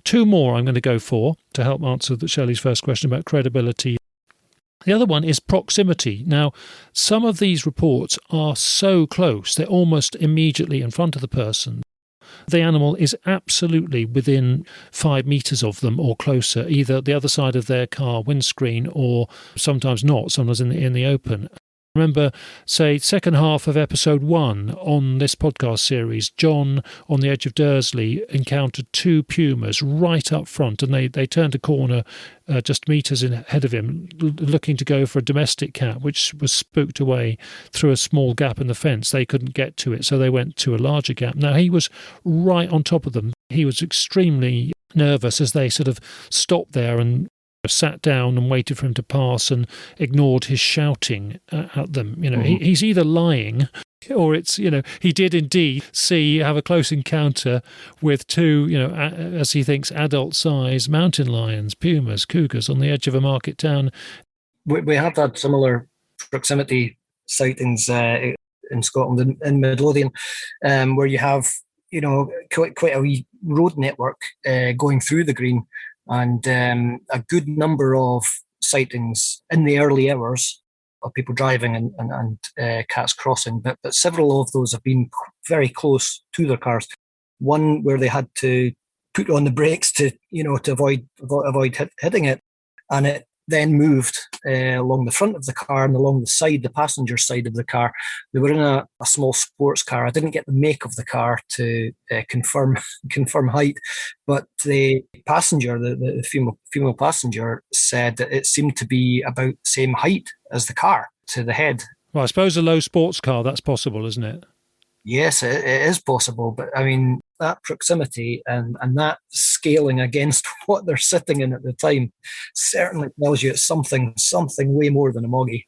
two more I'm going to go for to help answer Shelley's first question about credibility. The other one is proximity. Now, some of these reports are so close, they're almost immediately in front of the person. The animal is absolutely within 5 metres of them or closer, either the other side of their car windscreen or sometimes not, sometimes in the open. Remember, say, second half of episode 1 on this podcast series, John on the edge of Dursley encountered 2 pumas right up front, and they turned a corner just metres ahead of him, looking to go for a domestic cat, which was spooked away through a small gap in the fence. They couldn't get to it, so they went to a larger gap. Now, he was right on top of them. He was extremely nervous as they sort of stopped there and sat down and waited for him to pass and ignored his shouting at them. He's either lying or it's, he did indeed have a close encounter with 2, as he thinks, adult-sized mountain lions, pumas, cougars on the edge of a market town. We have had similar proximity sightings in Scotland, in Midlothian, where you have, quite a wee road network going through the green, and a good number of sightings in the early hours of people driving and cats crossing, but several of those have been very close to their cars. One where they had to put on the brakes to avoid hitting it, and it then moved along the front of the car and along the passenger side of the car. They were in a small sports car. I didn't get the make of the car to confirm height, but the passenger, the female passenger, said that it seemed to be about the same height as the car to the head. Well, I suppose a low sports car, that's possible, isn't it? Yes, it is possible, but I mean, that proximity and that scaling against what they're sitting in at the time certainly tells you it's something way more than a moggy.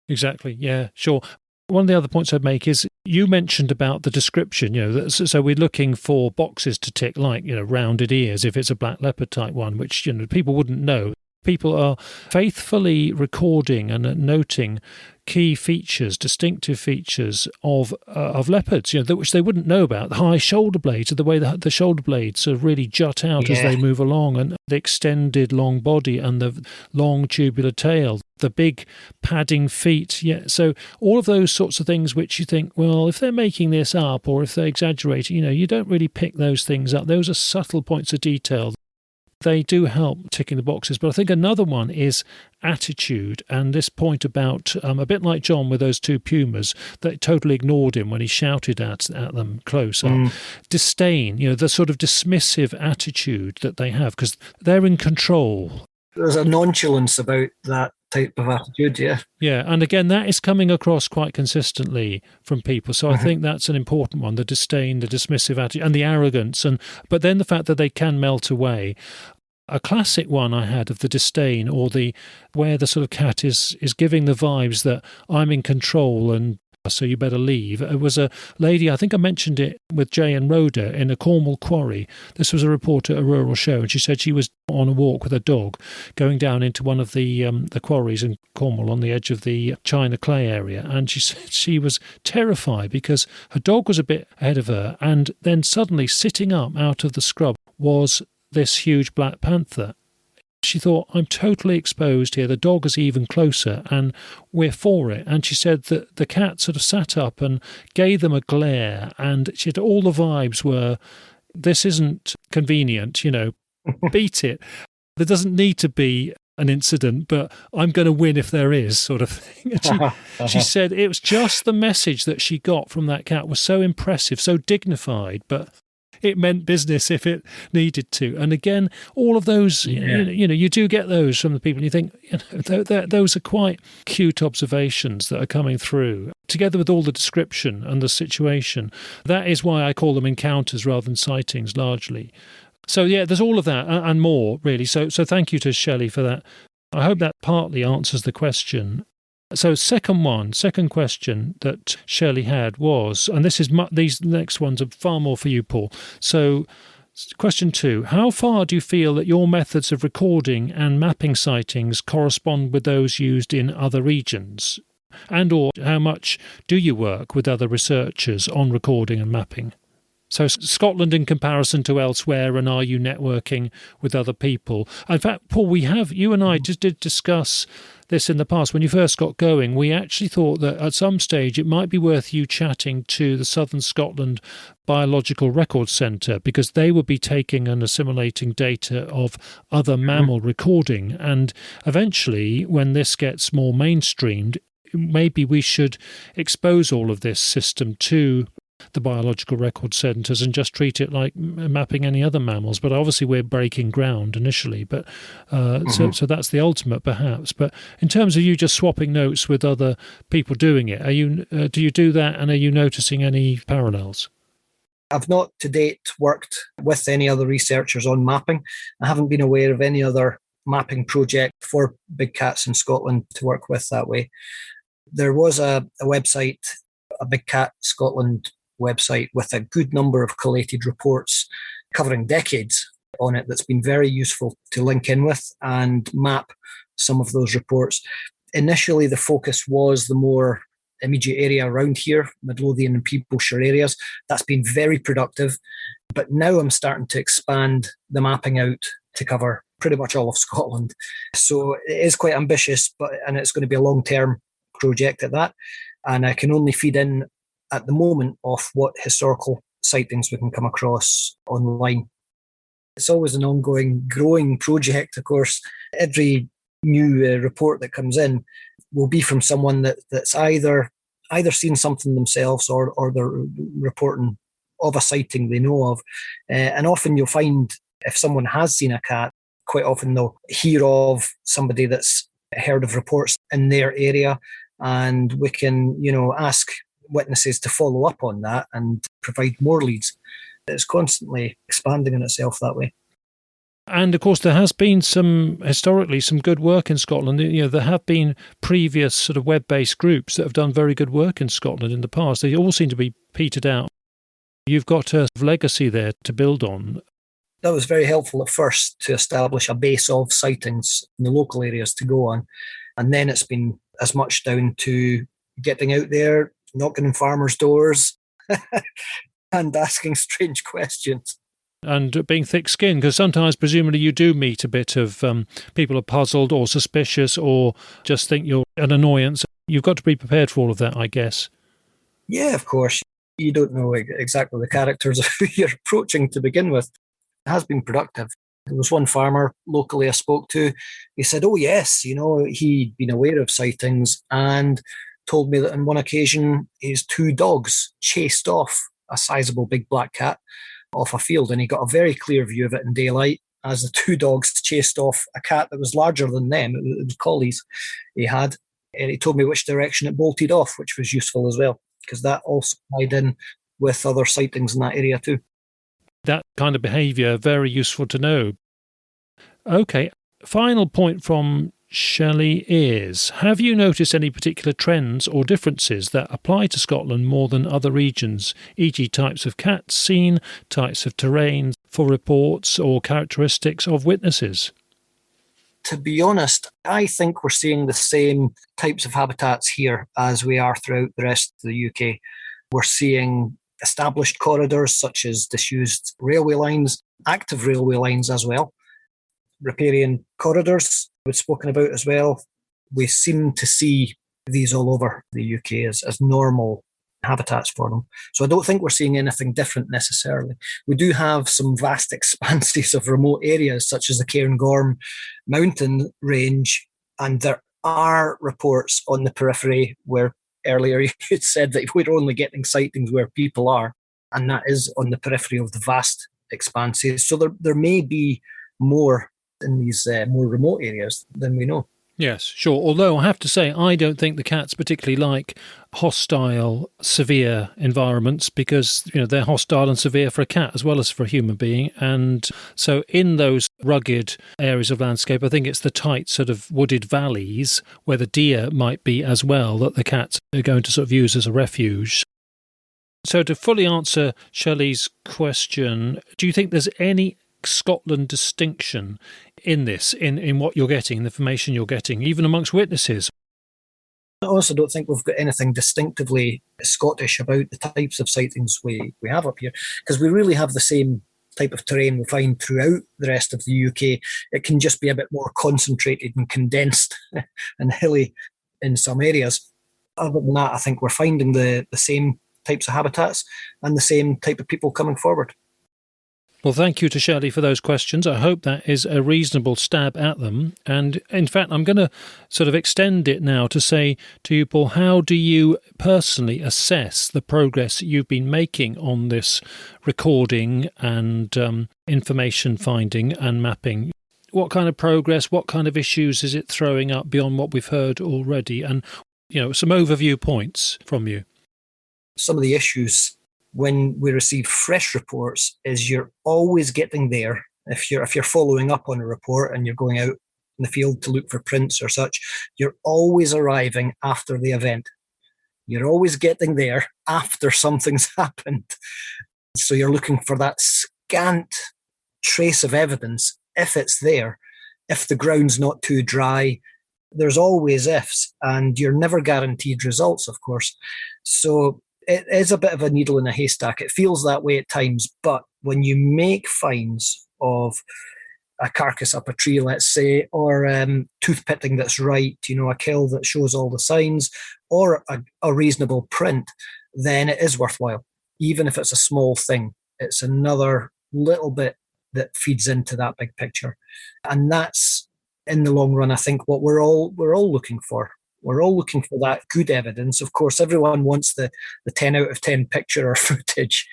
Exactly, yeah, sure. One of the other points I'd make is you mentioned about the description, so we're looking for boxes to tick like, rounded ears if it's a black leopard type one, which, people wouldn't know. People are faithfully recording and noting key features, distinctive features of leopards, which they wouldn't know about. The high shoulder blades, the way the shoulder blades sort of really jut out as they move along, and the extended long body and the long tubular tail, the big padding feet. Yeah, so all of those sorts of things which you think, well, if they're making this up or if they're exaggerating, you don't really pick those things up. Those are subtle points of detail. They do help ticking the boxes. But I think another one is attitude, and this point about, a bit like John with those two pumas, that totally ignored him when he shouted at them close up. Disdain, the sort of dismissive attitude that they have, because they're in control. There's a nonchalance about that type of attitude, yeah. Yeah, and again, that is coming across quite consistently from people. So I think that's an important one, the disdain, the dismissive attitude, and the arrogance. But then the fact that they can melt away. A classic one I had of the disdain, or where the sort of cat is giving the vibes that I'm in control and so you better leave. It was a lady, I think I mentioned it with Jay and Rhoda, in a Cornwall quarry. This was a reporter at a rural show, and she said she was on a walk with her dog going down into one of the quarries in Cornwall on the edge of the China clay area, and she said she was terrified because her dog was a bit ahead of her, and then suddenly sitting up out of the scrub was this huge black panther. She thought, I'm totally exposed here. The dog is even closer and we're for it. And she said that the cat sort of sat up and gave them a glare, and she had all the vibes were, this isn't convenient, beat it. There doesn't need to be an incident, but I'm going to win if there is, sort of thing. And she said it was just the message that she got from that cat was so impressive, so dignified, but it meant business if it needed to. And again, all of those, you do get those from the people. And you think, those are quite cute observations that are coming through, together with all the description and the situation. That is why I call them encounters rather than sightings, largely. So yeah, there's all of that and more, really. So thank you to Shelley for that. I hope that partly answers the question. So second question that Shelley had was, and these next ones are far more for you, Paul. So question 2, how far do you feel that your methods of recording and mapping sightings correspond with those used in other regions? And or how much do you work with other researchers on recording and mapping? So Scotland in comparison to elsewhere, and are you networking with other people? In fact, Paul, you and I just did discuss this in the past. When you first got going, we actually thought that at some stage it might be worth you chatting to the Southern Scotland Biological Record Centre, because they would be taking and assimilating data of other mammal recording. And eventually, when this gets more mainstreamed, maybe we should expose all of this system to the biological record centres and just treat it like mapping any other mammals. But obviously we're breaking ground initially, but so that's the ultimate perhaps. But in terms of you just swapping notes with other people doing it, do you do that, and are you noticing any parallels? I've not to date worked with any other researchers on mapping. I haven't been aware of any other mapping project for big cats in Scotland to work with that way. There was a website, a Big Cat Scotland website, with a good number of collated reports covering decades on it, that's been very useful to link in with and map some of those reports. Initially, the focus was the more immediate area around here, Midlothian and Peeblesshire areas. That's been very productive. But now I'm starting to expand the mapping out to cover pretty much all of Scotland. So it is quite ambitious, and it's going to be a long-term project at that. And I can only feed in at the moment of what historical sightings we can come across online. It's always an ongoing, growing project, of course. Every new report that comes in will be from someone that's either seen something themselves or they're reporting of a sighting they know of. And often you'll find if someone has seen a cat, quite often they'll hear of somebody that's heard of reports in their area, and we can, ask witnesses to follow up on that and provide more leads. It's constantly expanding in itself that way. And of course, there has been historically some good work in Scotland. There have been previous sort of web-based groups that have done very good work in Scotland in the past. They all seem to be petered out. You've got a legacy there to build on. That was very helpful at first to establish a base of sightings in the local areas to go on. And then it's been as much down to getting out there, knocking on farmers' doors and asking strange questions. And being thick-skinned, because sometimes presumably you do meet a bit of people are puzzled or suspicious or just think you're an annoyance. You've got to be prepared for all of that, I guess. Yeah, of course. You don't know exactly the characters of who you're approaching to begin with. It has been productive. There was one farmer locally I spoke to. He said, oh, yes, he'd been aware of sightings and told me that on one occasion his 2 dogs chased off a sizable big black cat off a field, and he got a very clear view of it in daylight as the 2 dogs chased off a cat that was larger than them. It was collies he had. And he told me which direction it bolted off, which was useful as well, because that also tied in with other sightings in that area too. That kind of behaviour, very useful to know. Okay, final point from Shelley is, have you noticed any particular trends or differences that apply to Scotland more than other regions, e.g. types of cats seen, types of terrain for reports or characteristics of witnesses? To be honest, I think we're seeing the same types of habitats here as we are throughout the rest of the UK. We're seeing established corridors such as disused railway lines, active railway lines as well, riparian corridors we've spoken about as well. We seem to see these all over the UK as normal habitats for them. So I don't think we're seeing anything different necessarily. We do have some vast expanses of remote areas such as the Cairngorm mountain range, and there are reports on the periphery where earlier you had said that we're only getting sightings where people are, and that is on the periphery of the vast expanses. So there may be more in these more remote areas than we know. Yes, sure. Although I have to say, I don't think the cats particularly like hostile, severe environments because, they're hostile and severe for a cat as well as for a human being. And so in those rugged areas of landscape, I think it's the tight sort of wooded valleys where the deer might be as well that the cats are going to sort of use as a refuge. So to fully answer Shelley's question, do you think there's any Scotland distinction in this, in what you're getting, the information you're getting, even amongst witnesses? I also don't think we've got anything distinctively Scottish about the types of sightings we have up here, because we really have the same type of terrain we find throughout the rest of the UK. It can just be a bit more concentrated and condensed and hilly in some areas. Other than that, I think we're finding the same types of habitats and the same type of people coming forward. Well, thank you to Shelley for those questions. I hope that is a reasonable stab at them. And in fact, I'm going to sort of extend it now to say to you, Paul, how do you personally assess the progress you've been making on this recording and information finding and mapping? What kind of progress, what kind of issues is it throwing up beyond what we've heard already? And, some overview points from you. Some of the issues when we receive fresh reports is you're always getting there. If you're following up on a report and you're going out in the field to look for prints or such, you're always arriving after the event. You're always getting there after something's happened. So you're looking for that scant trace of evidence, if it's there, if the ground's not too dry. There's always ifs, and you're never guaranteed results, of course. So it is a bit of a needle in a haystack. It feels that way at times, but when you make finds of a carcass up a tree, let's say, or tooth pitting that's right, a kill that shows all the signs, or a reasonable print, then it is worthwhile. Even if it's a small thing, it's another little bit that feeds into that big picture. And that's, in the long run, I think what we're all looking for. We're all looking for that good evidence. Of course, everyone wants the 10 out of 10 picture or footage.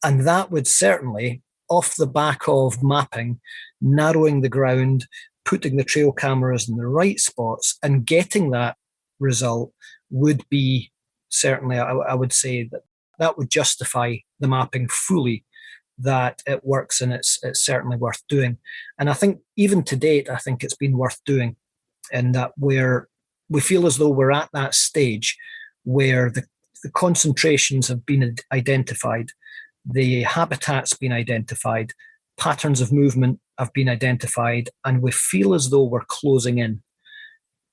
And that would certainly, off the back of mapping, narrowing the ground, putting the trail cameras in the right spots and getting that result would be certainly, I would say that would justify the mapping fully, that it works and it's certainly worth doing. And I think even to date, I think it's been worth doing, in that we feel as though we're at that stage where the concentrations have been identified, the habitat's been identified, patterns of movement have been identified and we feel as though we're closing in.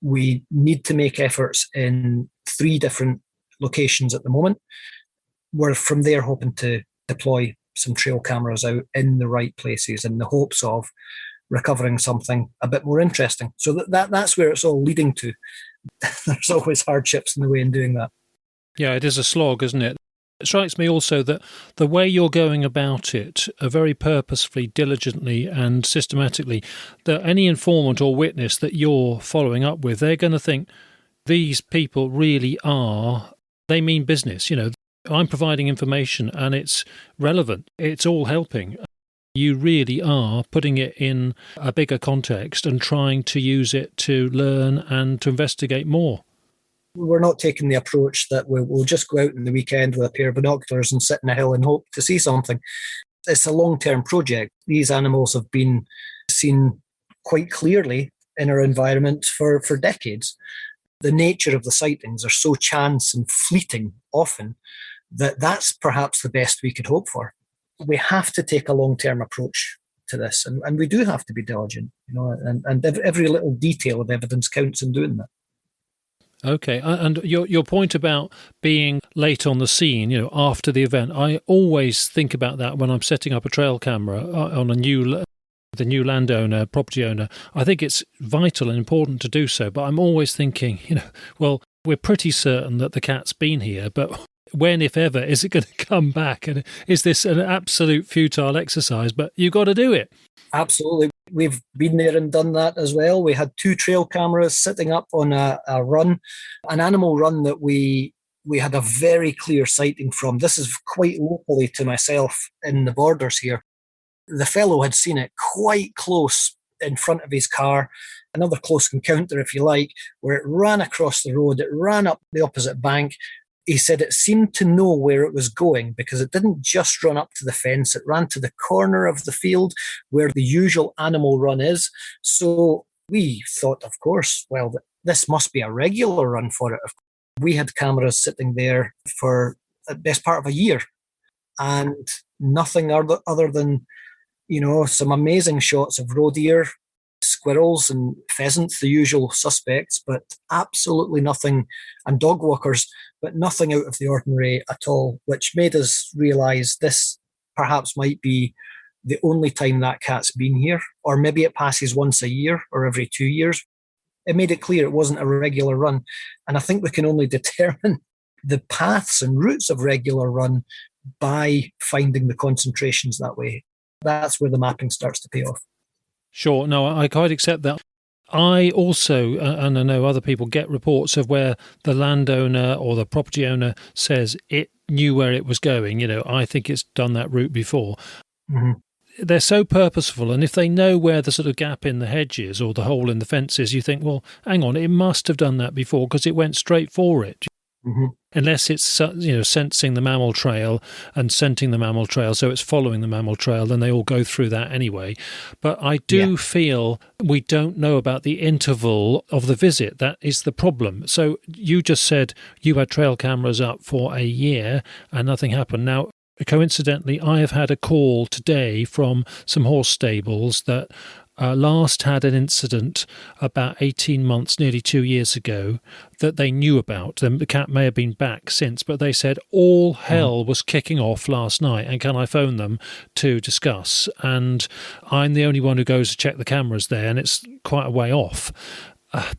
We need to make efforts in 3 different locations at the moment. We're from there hoping to deploy some trail cameras out in the right places in the hopes of recovering something a bit more interesting. So that's where it's all leading to. There's always hardships in the way in doing that. Yeah, it is a slog, isn't it? It strikes me also that the way you're going about it, very purposefully, diligently and systematically, that any informant or witness that you're following up with, they're going to think these people really are, they mean business. I'm providing information and it's relevant. It's all helping. You really are putting it in a bigger context and trying to use it to learn and to investigate more. We're not taking the approach that we'll just go out in the weekend with a pair of binoculars and sit in a hill and hope to see something. It's a long-term project. These animals have been seen quite clearly in our environment for decades. The nature of the sightings are so chance and fleeting often that that's perhaps the best we could hope for. We have to take a long-term approach to this, and we do have to be diligent, and every little detail of evidence counts in doing that. Okay, and your point about being late on the scene, after the event, I always think about that when I'm setting up a trail camera on the new landowner, property owner. I think it's vital and important to do so, but I'm always thinking, well, we're pretty certain that the cat's been here, but when, if ever, is it going to come back? And is this an absolute futile exercise? But you've got to do it. Absolutely. We've been there and done that as well. We had 2 trail cameras sitting up on a run, an animal run that we had a very clear sighting from. This is quite locally to myself in the borders here. The fellow had seen it quite close in front of his car, another close encounter, if you like, where it ran across the road, it ran up the opposite bank. He said it seemed to know where it was going because it didn't just run up to the fence, it ran to the corner of the field where the usual animal run is. So we thought, of course, well, this must be a regular run for it. We had cameras sitting there for the best part of a year and nothing other than, some amazing shots of roe deer, squirrels and pheasants, the usual suspects, but absolutely nothing, and dog walkers, but nothing out of the ordinary at all, which made us realise this perhaps might be the only time that cat's been here, or maybe it passes once a year or every 2 years. It made it clear it wasn't a regular run, and I think we can only determine the paths and routes of regular run by finding the concentrations that way. That's where the mapping starts to pay off. Sure, no, I quite accept that. I also, and I know other people, get reports of where the landowner or the property owner says it knew where it was going. I think it's done that route before. Mm-hmm. They're so purposeful, and if they know where the sort of gap in the hedge is or the hole in the fence is, you think, well, hang on, it must have done that before because it went straight for it. Mm-hmm. Unless it's sensing the mammal trail and scenting the mammal trail, so it's following the mammal trail, then they all go through that anyway. But I do feel we don't know about the interval of the visit. That is the problem. So you just said you had trail cameras up for a year and nothing happened. Now, coincidentally, I have had a call today from some horse stables that last had an incident about 18 months, nearly 2 years ago, that they knew about. The cat may have been back since, but they said all hell was kicking off last night, and can I phone them to discuss? And I'm the only one who goes to check the cameras there, and it's quite a way off.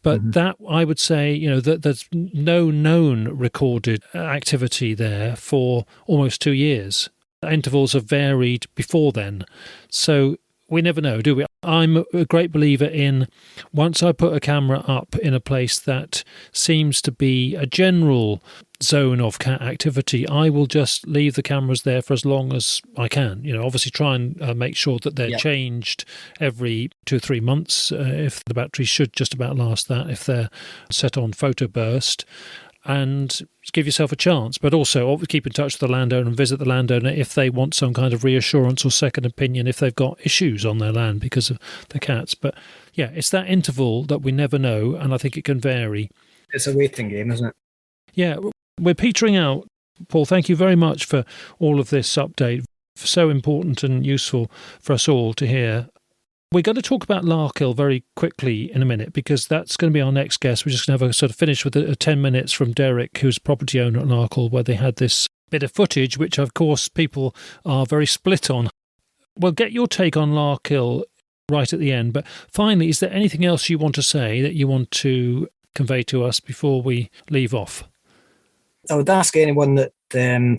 But that, I would say, that there's no known recorded activity there for almost 2 years. The intervals have varied before then. So we never know, do we? I'm a great believer in, once I put a camera up in a place that seems to be a general zone of cat activity, I will just leave the cameras there for as long as I can. Obviously try and make sure that they're changed every 2 or 3 months, if the battery should just about last that, if they're set on photo burst. And give yourself a chance, but also keep in touch with the landowner and visit the landowner if they want some kind of reassurance or second opinion if they've got issues on their land because of the cats. But yeah, it's that interval that we never know, and I think it can vary. It's a waiting game, isn't it? Yeah, we're petering out. Paul, thank you very much for all of this update. so important and useful for us all to hear. We're going to talk about Larkhall very quickly in a minute, because that's going to be our next guest. We're just going to have a sort of finish with a 10 minutes from Derek, who's property owner at Larkhall, where they had this bit of footage, which of course people are very split on. We'll get your take on Larkhall right at the end. But finally, is there anything else you want to say that you want to convey to us before we leave off? I would ask anyone that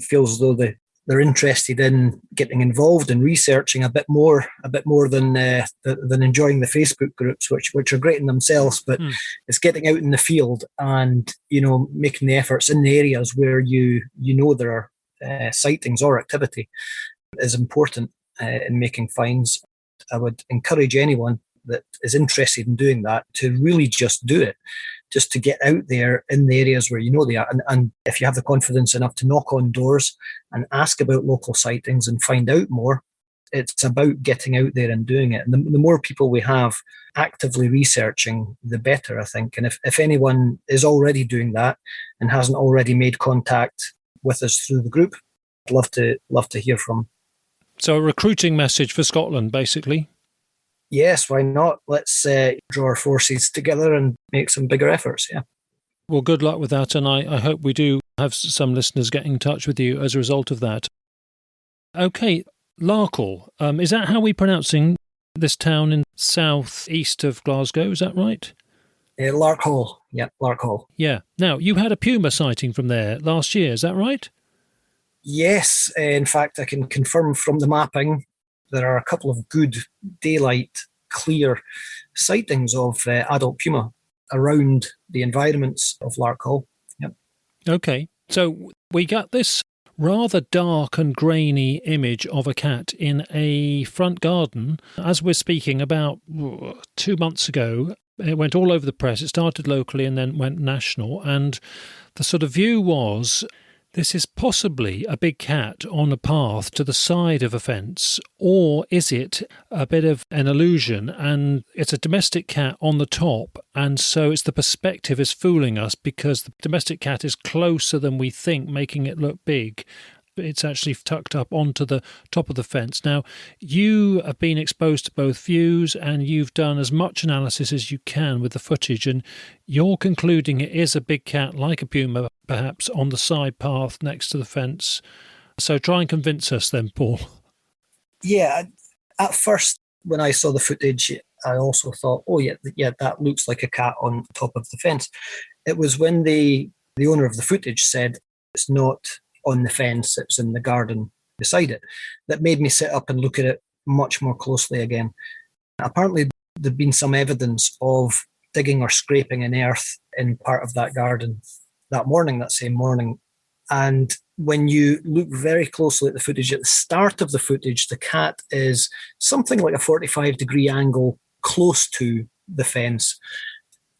feels as though they're interested in getting involved and researching a bit more than enjoying the Facebook groups, which are great in themselves, but it's getting out in the field and, making the efforts in the areas where you know there are sightings or activity is important in making finds. I would encourage anyone that is interested in doing that to really just do it, just to get out there in the areas where you know they are. And if you have the confidence enough to knock on doors and ask about local sightings and find out more, it's about getting out there and doing it. And the more people we have actively researching, the better, I think. And if anyone is already doing that and hasn't already made contact with us through the group, I'd love to hear from them. So a recruiting message for Scotland, basically. Yes, why not? Let's draw our forces together and make some bigger efforts, yeah. Well, good luck with that, and I hope we do have some listeners getting in touch with you as a result of that. Okay, Larkhall. Is that how we're pronouncing this town in south-east of Glasgow? Is that right? Larkhall. Yeah, Larkhall. Yeah. Now, you had a puma sighting from there last year, is that right? Yes. In fact, I can confirm from the mapping there are a couple of good daylight, clear sightings of adult puma around the environments of Larkhall. Yep. Okay. So we got this rather dark and grainy image of a cat in a front garden. As we're speaking, about 2 months ago, it went all over the press. It started locally and then went national. And the sort of view was, this is possibly a big cat on a path to the side of a fence, or is it a bit of an illusion and it's a domestic cat on the top, and so it's the perspective is fooling us because the domestic cat is closer than we think, making it look big. It's actually tucked up onto the top of the fence. Now, you have been exposed to both views and you've done as much analysis as you can with the footage, and you're concluding it is a big cat, like a puma, perhaps, on the side path next to the fence. So try and convince us then, Paul. Yeah, at first, when I saw the footage, I also thought, oh, yeah, that looks like a cat on top of the fence. It was when the owner of the footage said it's not on the fence, it's in the garden beside it, that made me sit up and look at it much more closely again. Apparently, there'd been some evidence of digging or scraping in earth in part of that garden that same morning. And when you look very closely at the footage, at the start of the footage, the cat is something like a 45-degree angle close to the fence.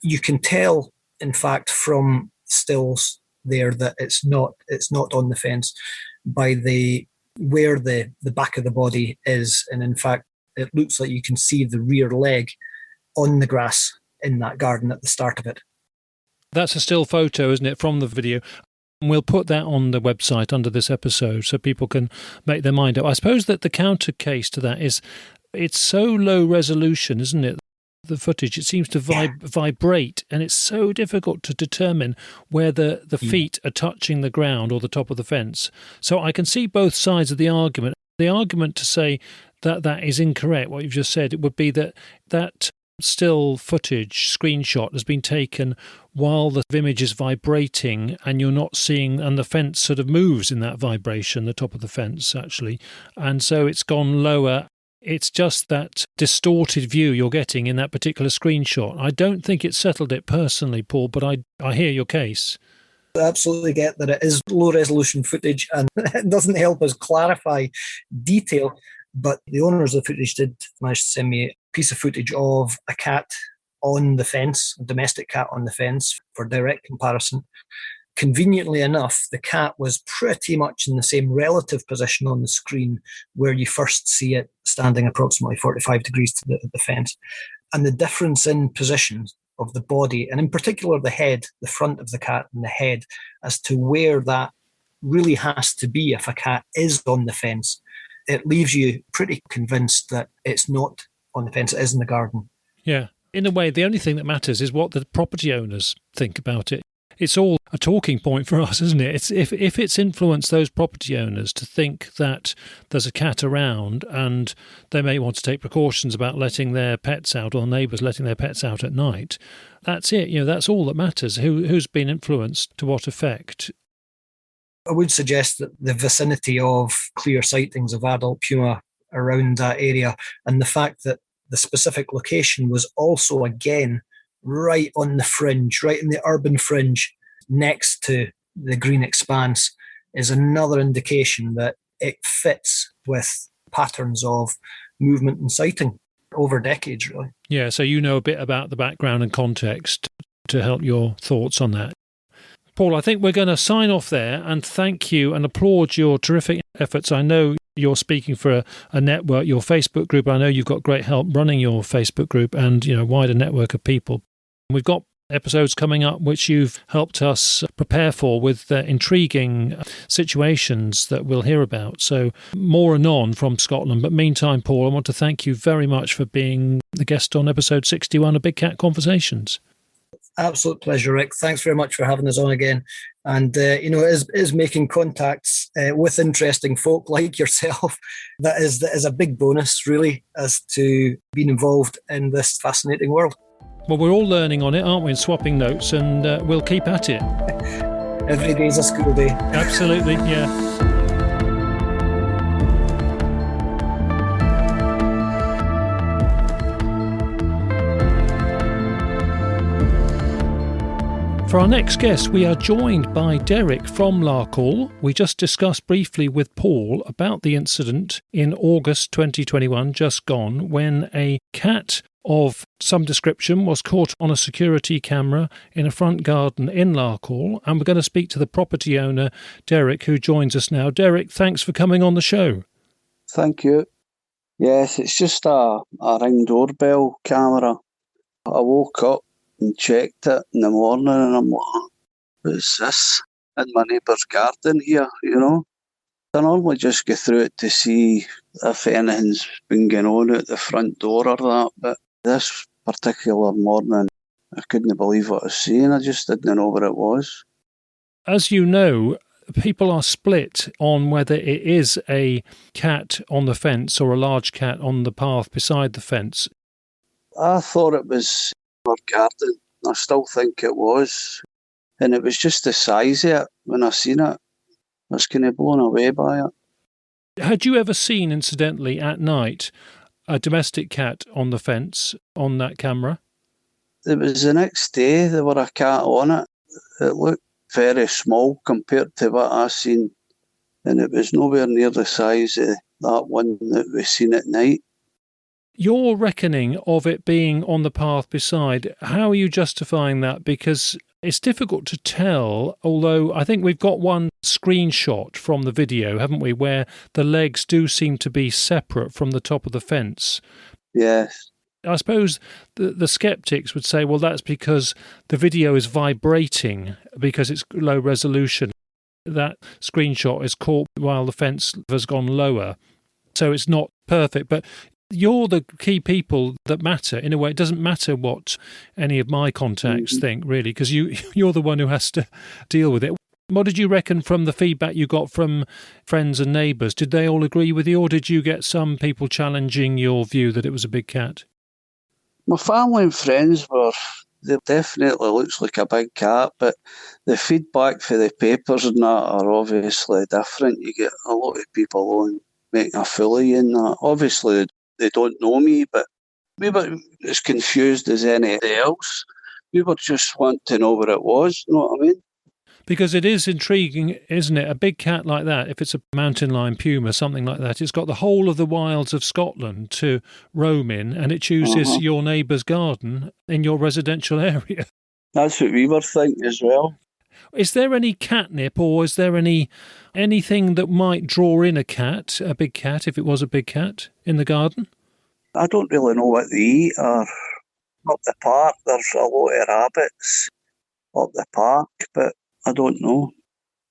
You can tell, in fact, from stills there that it's not on the fence by where the back of the body is, and in fact it looks like you can see the rear leg on the grass in that garden at the start of it. That's a still photo, isn't it, from the video? And we'll put that on the website under this episode so people can make their mind up. I suppose that the counter case to that is it's so low resolution, isn't it? The footage, it seems to vibrate, and it's so difficult to determine where the feet are touching the ground or the top of the fence. So I can see both sides of the argument. The argument to say that is incorrect, what you've just said, it would be that still footage screenshot has been taken while the image is vibrating and you're not seeing, and the fence sort of moves in that vibration, the top of the fence actually, and so it's gone lower. It's just that distorted view you're getting in that particular screenshot. I don't think it settled it personally, Paul, but I hear your case. I absolutely get that it is low-resolution footage and it doesn't help us clarify detail, but the owners of the footage did manage to send me a piece of footage of a cat on the fence, a domestic cat on the fence, for direct comparison. Conveniently enough, the cat was pretty much in the same relative position on the screen where you first see it, standing approximately 45 degrees to the fence. And the difference in position of the body, and in particular the head, the front of the cat and the head, as to where that really has to be if a cat is on the fence, it leaves you pretty convinced that it's not on the fence, it is in the garden. Yeah. In a way, the only thing that matters is what the property owners think about it. It's all a talking point for us, isn't it? It's if it's influenced those property owners to think that there's a cat around and they may want to take precautions about letting their pets out, or neighbours letting their pets out at night, that's it. That's all that matters. Who's been influenced, to what effect? I would suggest that the vicinity of clear sightings of adult puma around that area, and the fact that the specific location was also, again, right on the fringe, right in the urban fringe next to the green expanse, is another indication that it fits with patterns of movement and sighting over decades, really. Yeah, so you know a bit about the background and context to help your thoughts on that. Paul, I think we're going to sign off there and thank you and applaud your terrific efforts. I know you're speaking for a network, your Facebook group. I know you've got great help running your Facebook group and a wider network of people. We've got episodes coming up which you've helped us prepare for with intriguing situations that we'll hear about. So more anon from Scotland. But meantime, Paul, I want to thank you very much for being the guest on episode 61 of Big Cat Conversations. Absolute pleasure, Rick. Thanks very much for having us on again. And, it is making contacts with interesting folk like yourself. That is a big bonus, really, as to being involved in this fascinating world. Well, we're all learning on it, aren't we, and swapping notes, and we'll keep at it. Every day's a school day. Absolutely, yeah. For our next guest, we are joined by Derek from Larkhall. We just discussed briefly with Paul about the incident in August 2021, just gone, when a cat of some description was caught on a security camera in a front garden in Larkhall. And we're going to speak to the property owner, Derek, who joins us now. Derek, thanks for coming on the show. Thank you. Yes, it's just a Ring doorbell camera. I woke up and checked it in the morning and I'm like, what's this? In my neighbour's garden here, I normally just go through it to see if anything's been going on at the front door or that, but this particular morning I couldn't believe what I was seeing. I just didn't know what it was. As you know, people are split on whether it is a cat on the fence or a large cat on the path beside the fence. I thought it was our garden. I still think it was. And it was just the size of it when I seen it. I was kind of blown away by it. Had you ever seen, incidentally, at night, a domestic cat on the fence on that camera? It was the next day there were a cat on it. It looked very small compared to what I seen. And it was nowhere near the size of that one that we seen at night. Your reckoning of it being on the path beside, how are you justifying that? Because it's difficult to tell, although I think we've got one screenshot from the video, haven't we, where the legs do seem to be separate from the top of the fence. Yes. I suppose the sceptics would say, well, that's because the video is vibrating because it's low resolution. That screenshot is caught while the fence has gone lower, so it's not perfect. But you're the key people that matter. In a way, it doesn't matter what any of my contacts think, really, because you're the one who has to deal with it. What did you reckon from the feedback you got from friends and neighbours? Did they all agree with you, or did you get some people challenging your view that it was a big cat? My family and friends it definitely looks like a big cat, but the feedback for the papers and that are obviously different. You get a lot of people on making a fool of you and that. Obviously, they don't know me, but we were as confused as anything else. We were just wanting to know what it was, you know what I mean? Because it is intriguing, isn't it? A big cat like that, if it's a mountain lion, puma, something like that, it's got the whole of the wilds of Scotland to roam in, and it chooses your neighbour's garden in your residential area. That's what we were thinking as well. Is there any catnip, or is there anything that might draw in a cat, a big cat, if it was a big cat, in the garden? I don't really know what they eat. Or up the park, there's a lot of rabbits up the park, but I don't know.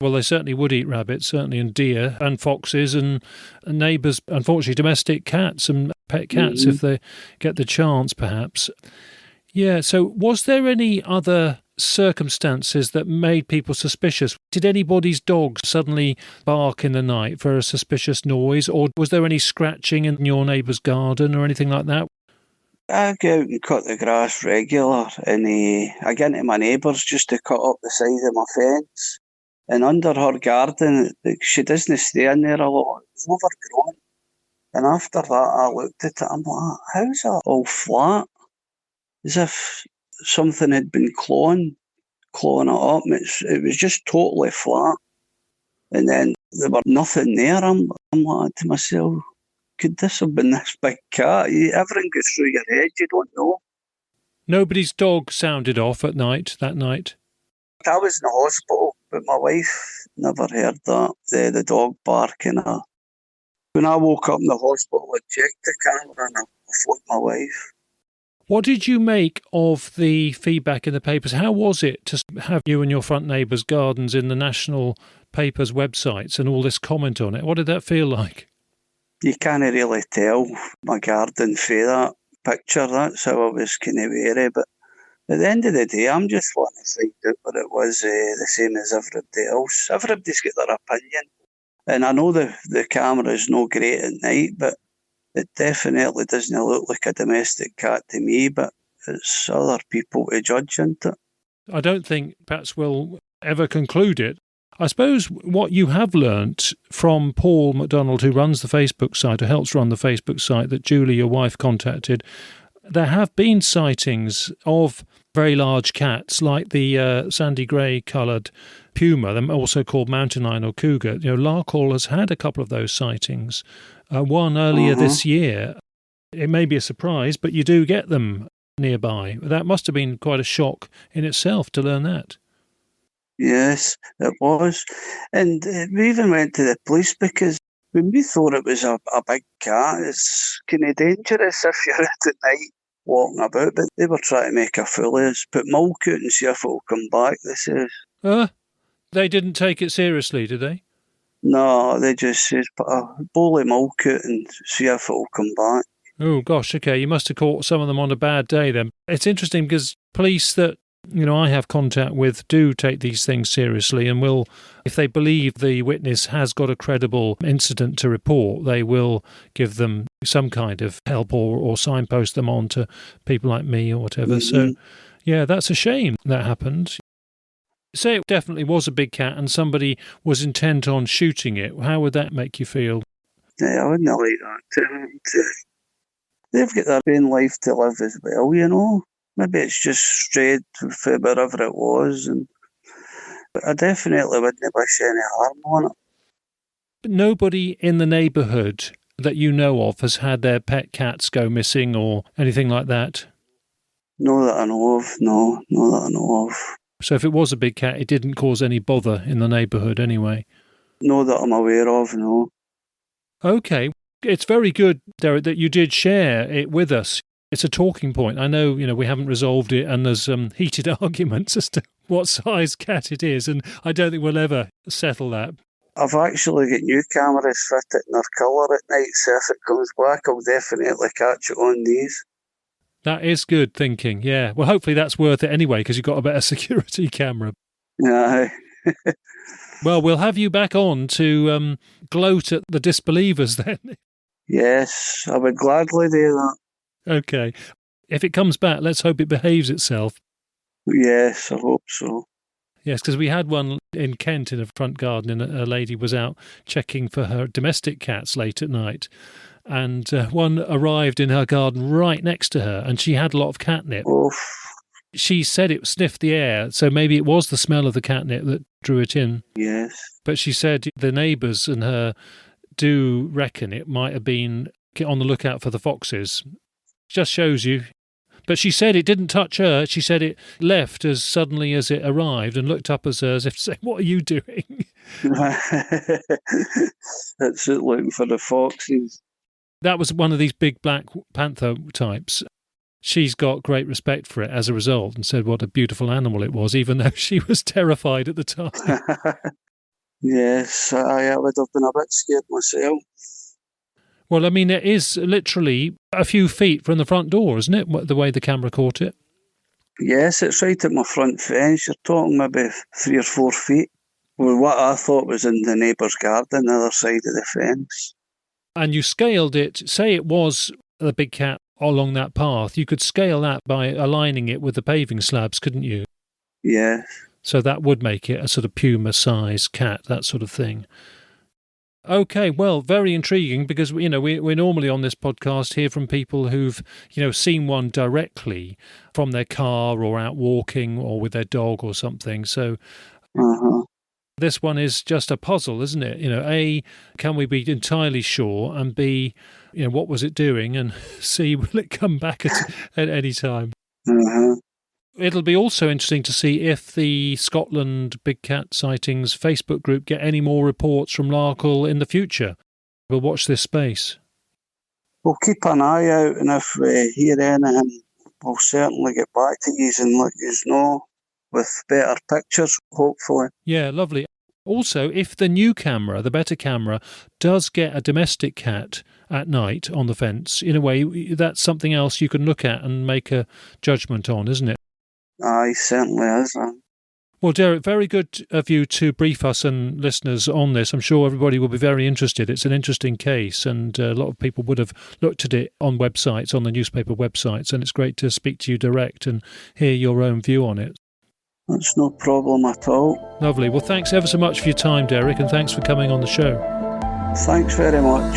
Well, they certainly would eat rabbits, certainly, and deer and foxes and neighbours, unfortunately, domestic cats and pet cats if they get the chance, perhaps. Yeah, so was there any other circumstances that made people suspicious? Did anybody's dog suddenly bark in the night for a suspicious noise, or was there any scratching in your neighbour's garden or anything like that? I go out and cut the grass regular, and I get into my neighbours just to cut up the side of my fence. And under her garden, she doesn't stay in there a lot. It's overgrown. And after that, I looked at it, I'm like, how's that all flat? As if something had been clawing it up. It was just totally flat. And then there was nothing there. I'm like to myself, could this have been this big cat? Everything goes through your head, you don't know. Nobody's dog sounded off that night? I was in the hospital, but my wife never heard that, the dog barking. When I woke up in the hospital, I checked the camera and I phoned my wife. What did you make of the feedback in the papers? How was it to have you and your front neighbours' gardens in the national papers' websites and all this comment on it? What did that feel like? You can't really tell my garden through that picture. That's how I was kind of wary, but at the end of the day, I'm just wanting to find out what it was, the same as everybody else. Everybody's got their opinion. And I know the camera is no great at night, but it definitely doesn't look like a domestic cat to me, but it's other people to judge, isn't it? I don't think perhaps we'll ever conclude it. I suppose what you have learnt from Paul MacDonald, who runs the Facebook site, or helps run the Facebook site that Julie, your wife, contacted, there have been sightings of very large cats like the sandy grey coloured puma, them also called mountain lion or cougar. Larkhall has had a couple of those sightings. One earlier this year. It may be a surprise, but you do get them nearby. That must have been quite a shock in itself to learn that. Yes, it was. And we even went to the police because when we thought it was a big cat, it's kind of dangerous if you're out at night walking about, but they were trying to make a fool of us, put milk out and see if it will come back, they says. They didn't take it seriously, did they? No, they just said, put a bowl of milk out and see if it will come back. Oh, gosh, okay, you must have caught some of them on a bad day then. It's interesting because police that I have contact with do take these things seriously and will, if they believe the witness has got a credible incident to report, they will give them some kind of help or signpost them on to people like me or whatever. So, yeah, that's a shame that happened. Say it definitely was a big cat and somebody was intent on shooting it. How would that make you feel? Yeah, I wouldn't like that. They've got their own life to live as well, Maybe it's just strayed for wherever it was. But I definitely wouldn't wish any harm on it. But nobody in the neighbourhood that you know of has had their pet cats go missing or anything like that? No that I know of, no that I know of. So if it was a big cat, it didn't cause any bother in the neighbourhood anyway? No that I'm aware of, no. Okay. It's very good, Derek, that you did share it with us. It's a talking point. I know, we haven't resolved it and there's heated arguments as to what size cat it is, and I don't think we'll ever settle that. I've actually got new cameras fitted in their colour at night, so if it comes back, I'll definitely catch it on these. That is good thinking, yeah. Well, hopefully that's worth it anyway, because you've got a better security camera. Yeah. Well, we'll have you back on to gloat at the disbelievers then. Yes, I would gladly do that. Okay. If it comes back, let's hope it behaves itself. Yes, I hope so. Yes, because we had one in Kent in a front garden, and a lady was out checking for her domestic cats late at night, and one arrived in her garden right next to her, and she had a lot of catnip. Oof. She said it sniffed the air, so maybe it was the smell of the catnip that drew it in. Yes. But she said the neighbours and her do reckon it might have been on the lookout for the foxes. Just shows you. But she said it didn't touch her. She said it left as suddenly as it arrived and looked up at her as if to say, "What are you doing?" That's it, looking for the foxes. That was one of these big black panther types. She's got great respect for it as a result and said what a beautiful animal it was, even though she was terrified at the time. Yes, I would have been a bit scared myself. Well, I mean, it is literally a few feet from the front door, isn't it, the way the camera caught it? Yes, it's right at my front fence. You're talking maybe 3 or 4 feet. Well, what I thought was in the neighbour's garden, the other side of the fence. And you scaled it, say it was the big cat along that path, you could scale that by aligning it with the paving slabs, couldn't you? Yes. So that would make it a sort of puma-sized cat, that sort of thing. Okay, well, very intriguing because, you know, we're normally on this podcast hear from people who've, you know, seen one directly from their car or out walking or with their dog or something. So this one is just a puzzle, isn't it? You know, A, can we be entirely sure? And B, you know, what was it doing? And C, will it come back at any time? It'll be also interesting to see if the Scotland Big Cat Sightings Facebook group get any more reports from Larkhall in the future. We'll watch this space. We'll keep an eye out, and if we hear anything, we'll certainly get back to you and let you know with better pictures, hopefully. Yeah, lovely. Also, if the new camera, the better camera, does get a domestic cat at night on the fence, in a way, that's something else you can look at and make a judgment on, isn't it? Aye, certainly is. Well, Derek, very good of you to brief us and listeners on this. I'm sure everybody will be very interested. It's an interesting case, and a lot of people would have looked at it on websites, on the newspaper websites, and it's great to speak to you direct and hear your own view on it. That's no problem at all. Lovely. Well, thanks ever so much for your time, Derek, and thanks for coming on the show. Thanks very much.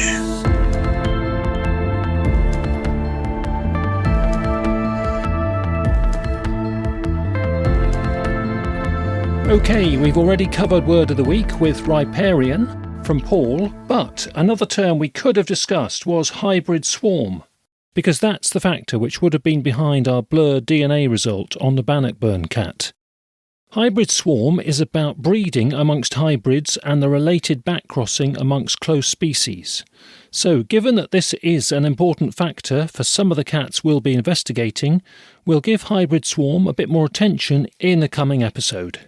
Okay, we've already covered Word of the Week with riparian from Paul, but another term we could have discussed was hybrid swarm, because that's the factor which would have been behind our blurred DNA result on the Bannockburn cat. Hybrid swarm is about breeding amongst hybrids and the related backcrossing amongst close species. So, given that this is an important factor for some of the cats we'll be investigating, we'll give hybrid swarm a bit more attention in the coming episode.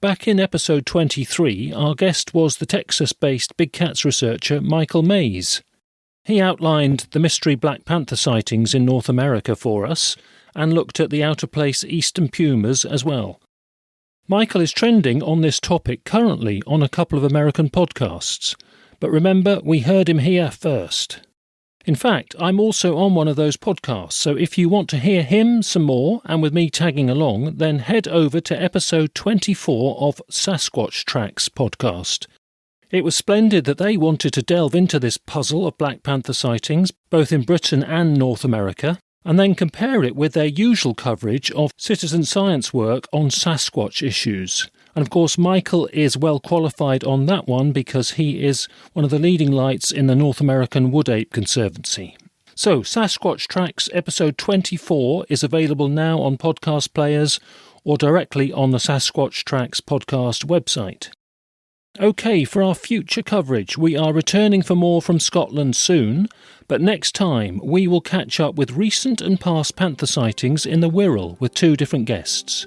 Back in episode 23, our guest was the Texas-based big cats researcher Michael Mays. He outlined the mystery Black Panther sightings in North America for us and looked at the out-of-place eastern pumas as well. Michael is trending on this topic currently on a couple of American podcasts, but remember, we heard him here first. In fact, I'm also on one of those podcasts, so if you want to hear him some more, and with me tagging along, then head over to episode 24 of Sasquatch Tracks podcast. It was splendid that they wanted to delve into this puzzle of Black Panther sightings, both in Britain and North America, and then compare it with their usual coverage of citizen science work on Sasquatch issues. And of course, Michael is well qualified on that one because he is one of the leading lights in the North American Wood Ape Conservancy. So, Sasquatch Tracks episode 24 is available now on podcast players or directly on the Sasquatch Tracks podcast website. OK, for our future coverage, we are returning for more from Scotland soon, but next time we will catch up with recent and past panther sightings in the Wirral with two different guests.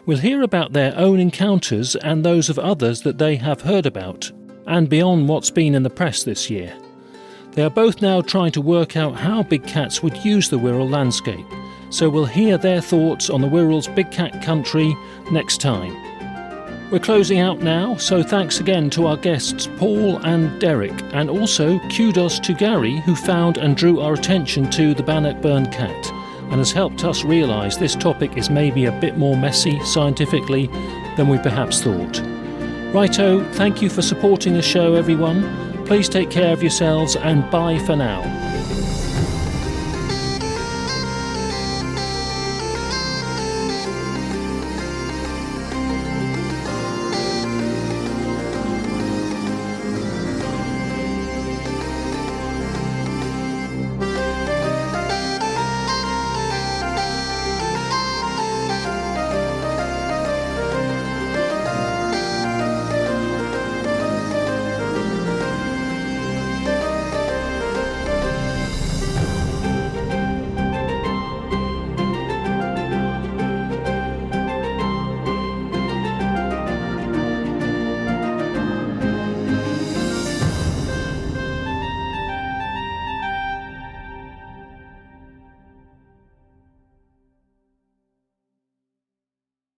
We'll hear about their own encounters and those of others that they have heard about, and beyond what's been in the press this year. They are both now trying to work out how big cats would use the Wirral landscape, so we'll hear their thoughts on the Wirral's big cat country next time. We're closing out now, so thanks again to our guests Paul and Derek, and also kudos to Gary who found and drew our attention to the Bannockburn cat, and has helped us realise this topic is maybe a bit more messy scientifically than we perhaps thought. Righto, thank you for supporting the show everyone. Please take care of yourselves and bye for now.